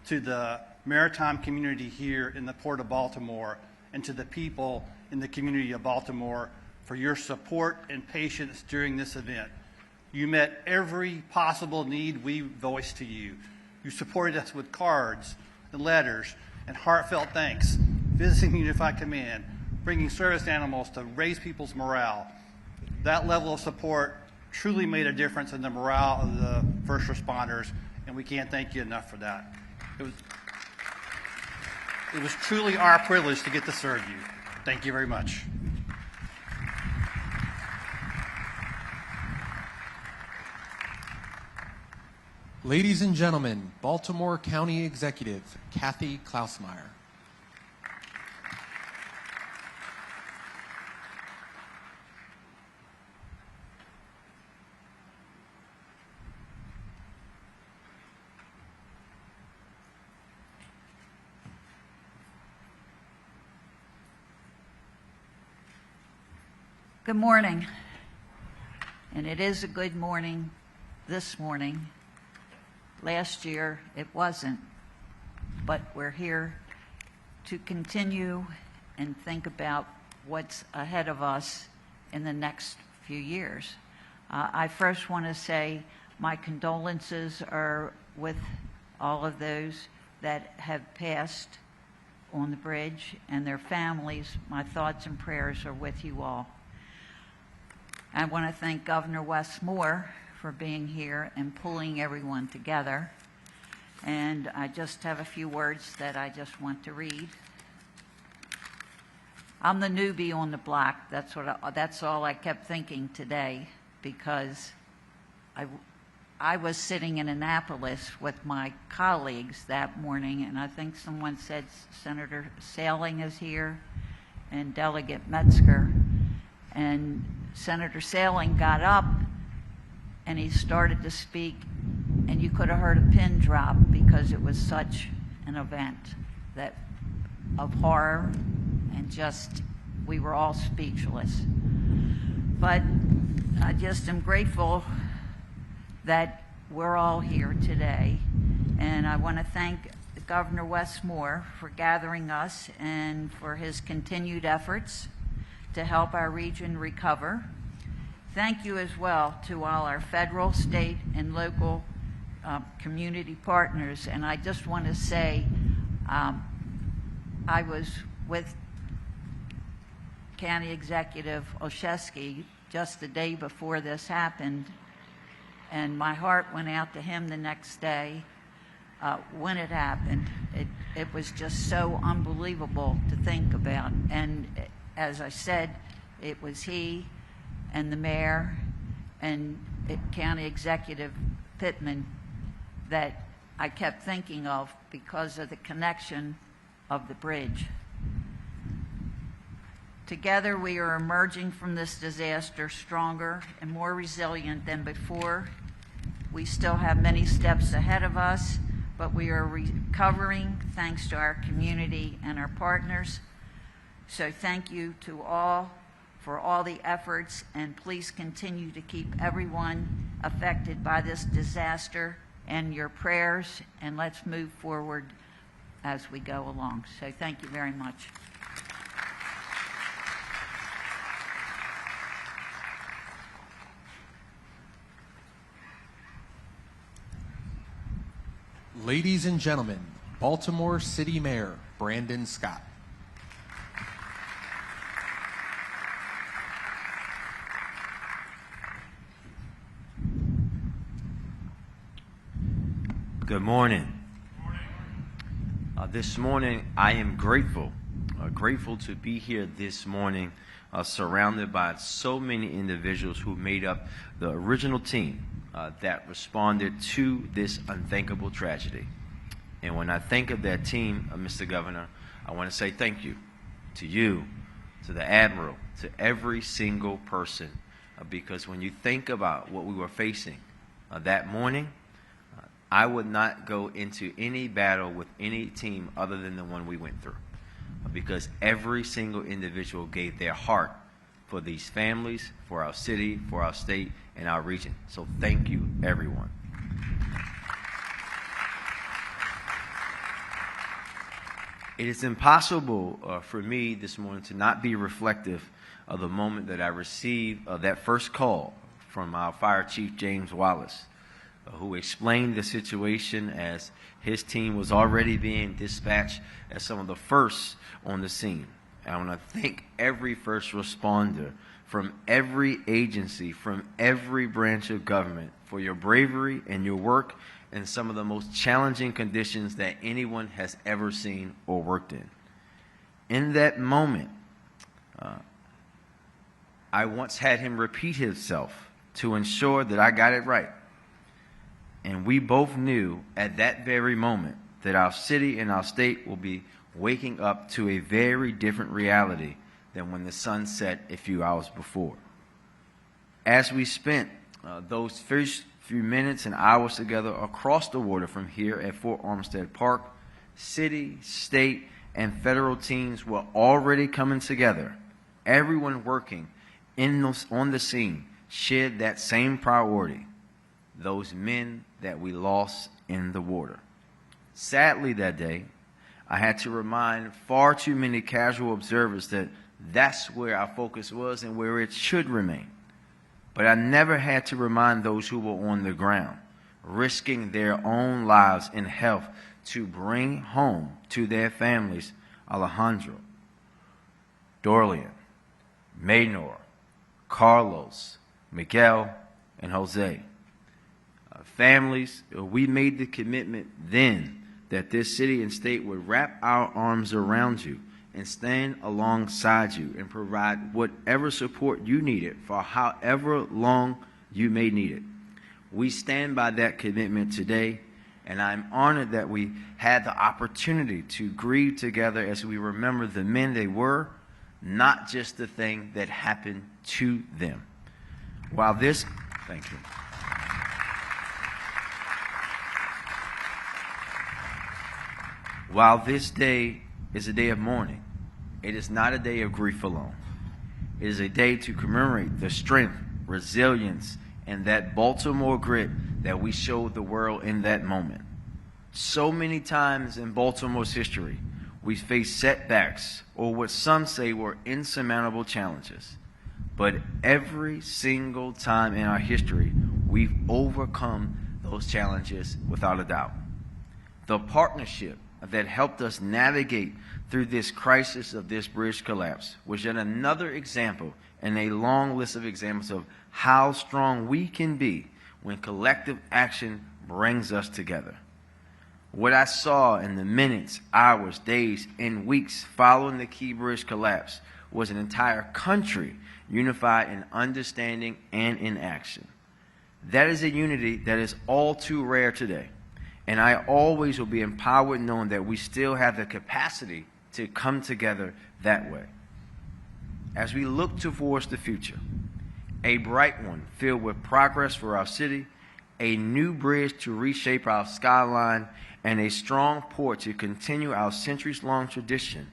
to the maritime community here in the Port of Baltimore and to the people in the community of Baltimore for your support and patience during this event. You met every possible need we voiced to you. You supported us with cards and letters and heartfelt thanks, visiting the Unified Command, bringing service animals to raise people's morale. That level of support truly made a difference in the morale of the first responders, and we can't thank you enough for that. It was truly our privilege to get to serve you. Thank you very much. Ladies and gentlemen, Baltimore County Executive Kathy Klausmeyer. Good morning, and it is a good morning this morning. Last year it wasn't, but we're here to continue and think about what's ahead of us in the next few years. I first want to say my condolences are with all of those that have passed on the bridge and their families. My thoughts and prayers are with you all. I want to thank Governor Wes Moore for being here and pulling everyone together. And I just have a few words that I just want to read. I'm the newbie on the block. That's all I kept thinking today, because I was sitting in Annapolis with my colleagues that morning, and I think someone said Senator Saling is here and Delegate Metzger. And Senator Saling got up and he started to speak, and you could have heard a pin drop because it was such an event of horror, and just we were all speechless. But I just am grateful that we're all here today, and I want to thank Governor Wes Moore for gathering us and for his continued efforts to help our region recover. Thank you as well to all our federal, state, and local community partners. And I just want to say, I was with County Executive Olszewski just the day before this happened, and my heart went out to him the next day when it happened. It was just so unbelievable to think about. And as I said, it was he and the mayor and County Executive Pittman that I kept thinking of because of the connection of the bridge. Together, we are emerging from this disaster stronger and more resilient than before. We still have many steps ahead of us, but we are recovering thanks to our community and our partners. So thank you to all for all the efforts, and please continue to keep everyone affected by this disaster in your prayers, and let's move forward as we go along. So thank you very much. Ladies and gentlemen, Baltimore City Mayor Brandon Scott. Good morning. This morning, I am grateful to be here this morning, surrounded by so many individuals who made up the original team that responded to this unthinkable tragedy. And when I think of that team, Mr. Governor, I want to say thank you to you, to the Admiral, to every single person, because when you think about what we were facing that morning, I would not go into any battle with any team other than the one we went through, because every single individual gave their heart for these families, for our city, for our state, and our region. So thank you, everyone. It is impossible for me this morning to not be reflective of the moment that I received that first call from our Fire Chief, James Wallace, who explained the situation as his team was already being dispatched as some of the first on the scene. I want to thank every first responder from every agency, from every branch of government for your bravery and your work in some of the most challenging conditions that anyone has ever seen or worked in. In that moment, I once had him repeat himself to ensure that I got it right. And we both knew at that very moment that our city and our state will be waking up to a very different reality than when the sun set a few hours before. As we spent those first few minutes and hours together across the water from here at Fort Armistead Park, city, state, and federal teams were already coming together. Everyone working on the scene shared that same priority, those men that we lost in the water. Sadly, that day, I had to remind far too many casual observers that that's where our focus was and where it should remain. But I never had to remind those who were on the ground, risking their own lives and health to bring home to their families Alejandro, Dorlian, Maynor, Carlos, Miguel, and Jose. Families, we made the commitment then that this city and state would wrap our arms around you and stand alongside you and provide whatever support you needed for however long you may need it. We stand by that commitment today, and I'm honored that we had the opportunity to grieve together as we remember the men they were, not just the thing that happened to them. While this, thank you. While this day is a day of mourning, it is not a day of grief alone. It is a day to commemorate the strength, resilience, and that Baltimore grit that we showed the world in that moment. So many times in Baltimore's history, we faced setbacks or what some say were insurmountable challenges. But every single time in our history, we've overcome those challenges without a doubt. The partnership that helped us navigate through this crisis of this bridge collapse was yet another example in a long list of examples of how strong we can be when collective action brings us together. What I saw in the minutes, hours, days, and weeks following the Key Bridge collapse was an entire country unified in understanding and in action. That is a unity that is all too rare today. And I always will be empowered knowing that we still have the capacity to come together that way. As we look towards the future, a bright one filled with progress for our city, a new bridge to reshape our skyline, and a strong port to continue our centuries-long tradition,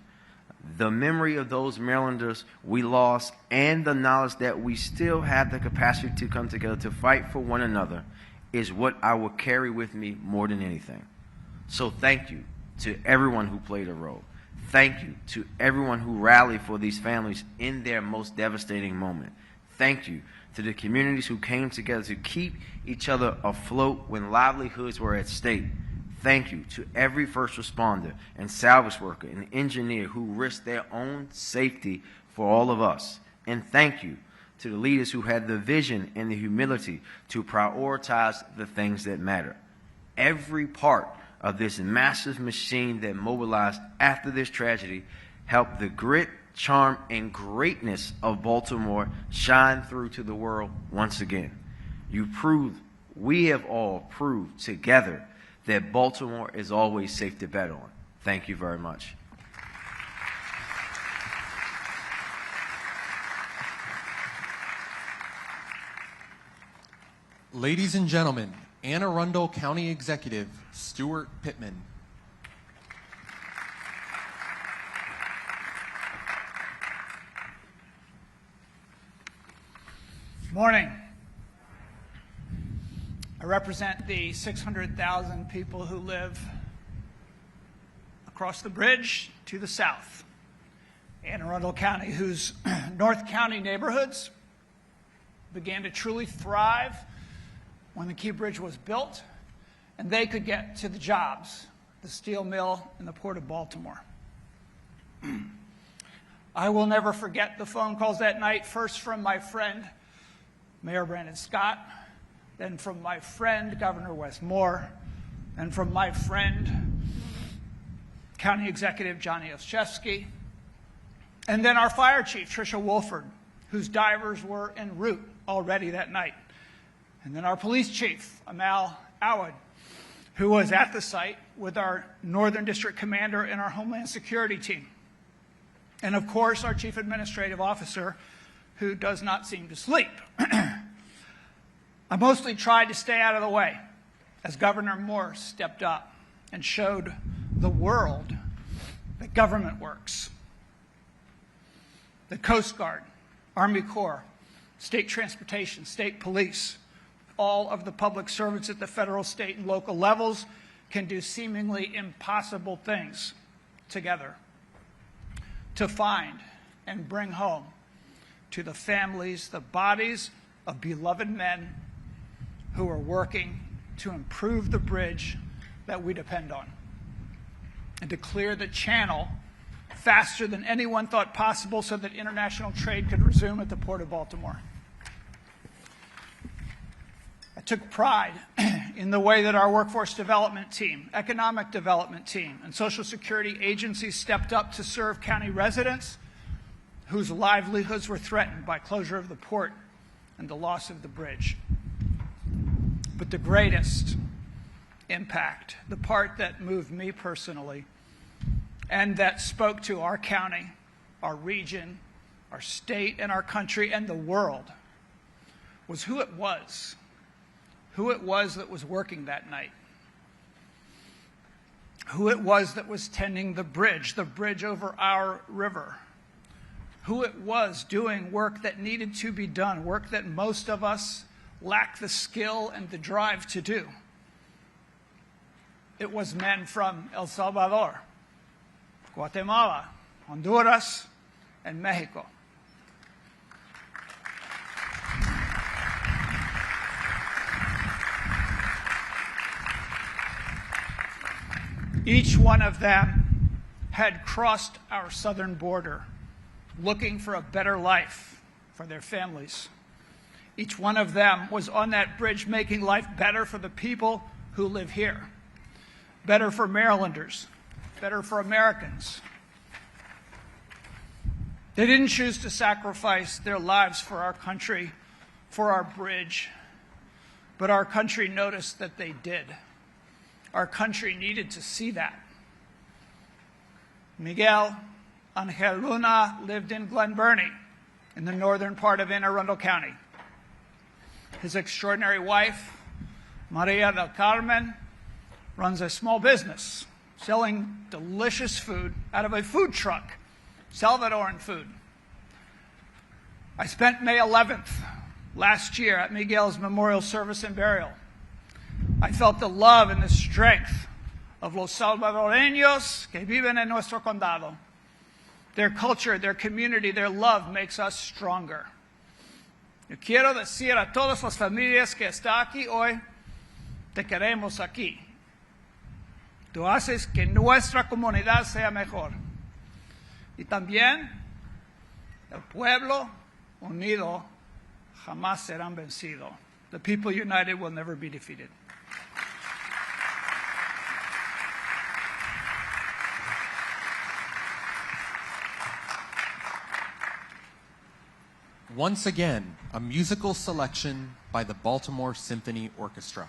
the memory of those Marylanders we lost, and the knowledge that we still have the capacity to come together to fight for one another is what I will carry with me more than anything. So thank you to everyone who played a role. Thank you to everyone who rallied for these families in their most devastating moment. Thank you to the communities who came together to keep each other afloat when livelihoods were at stake. Thank you to every first responder and salvage worker and engineer who risked their own safety for all of us. And thank you to the leaders who had the vision and the humility to prioritize the things that matter. Every part of this massive machine that mobilized after this tragedy helped the grit, charm, and greatness of Baltimore shine through to the world once again. You proved, we have all proved together that Baltimore is always safe to bet on. Thank you very much. Ladies and gentlemen, Anne Arundel County Executive Stuart Pittman. Morning. I represent the 600,000 people who live across the bridge to the south. Anne Arundel County, whose North County neighborhoods began to truly thrive when the Key Bridge was built, and they could get to the jobs, the steel mill and the Port of Baltimore. I will never forget the phone calls that night, first from my friend, Mayor Brandon Scott, then from my friend, Governor Wes Moore, and from my friend, County Executive Johnny Oshevsky, and then our fire chief, Tricia Wolford, whose divers were en route already that night. And then our police chief, Amal Awad, who was at the site with our Northern District Commander and our Homeland Security team. And of course, our Chief Administrative Officer, who does not seem to sleep. I mostly tried to stay out of the way as Governor Moore stepped up and showed the world that government works. The Coast Guard, Army Corps, State Transportation, State Police, all of the public servants at the federal, state, and local levels can do seemingly impossible things together to find and bring home to the families the bodies of beloved men who are working to improve the bridge that we depend on and to clear the channel faster than anyone thought possible so that international trade could resume at the Port of Baltimore. I took pride in the way that our workforce development team, economic development team, and Social Security agencies stepped up to serve county residents whose livelihoods were threatened by closure of the port and the loss of the bridge. But the greatest impact, the part that moved me personally, and that spoke to our county, our region, our state, and our country, and the world, was who it was that was working that night, who it was that was tending the bridge over our river, who it was doing work that needed to be done, work that most of us lack the skill and the drive to do. It was men from El Salvador, Guatemala, Honduras, and Mexico. Each one of them had crossed our southern border looking for a better life for their families. Each one of them was on that bridge making life better for the people who live here, better for Marylanders, better for Americans. They didn't choose to sacrifice their lives for our country, for our bridge, but our country noticed that they did. Our country needed to see that. Miguel Angel Luna lived in Glen Burnie, in the northern part of Anne Arundel County. His extraordinary wife, Maria del Carmen, runs a small business selling delicious food out of a food truck, Salvadoran food. I spent May 11th last year at Miguel's memorial service and burial. I felt the love and the strength of los salvadoreños que viven en nuestro condado. Their culture, their community, their love makes us stronger. Yo quiero decir a todas las familias que están aquí hoy, te queremos aquí. Tú haces que nuestra comunidad sea mejor. Y también el pueblo unido jamás serán vencidos. The people united will never be defeated. Once again, a musical selection by the Baltimore Symphony Orchestra.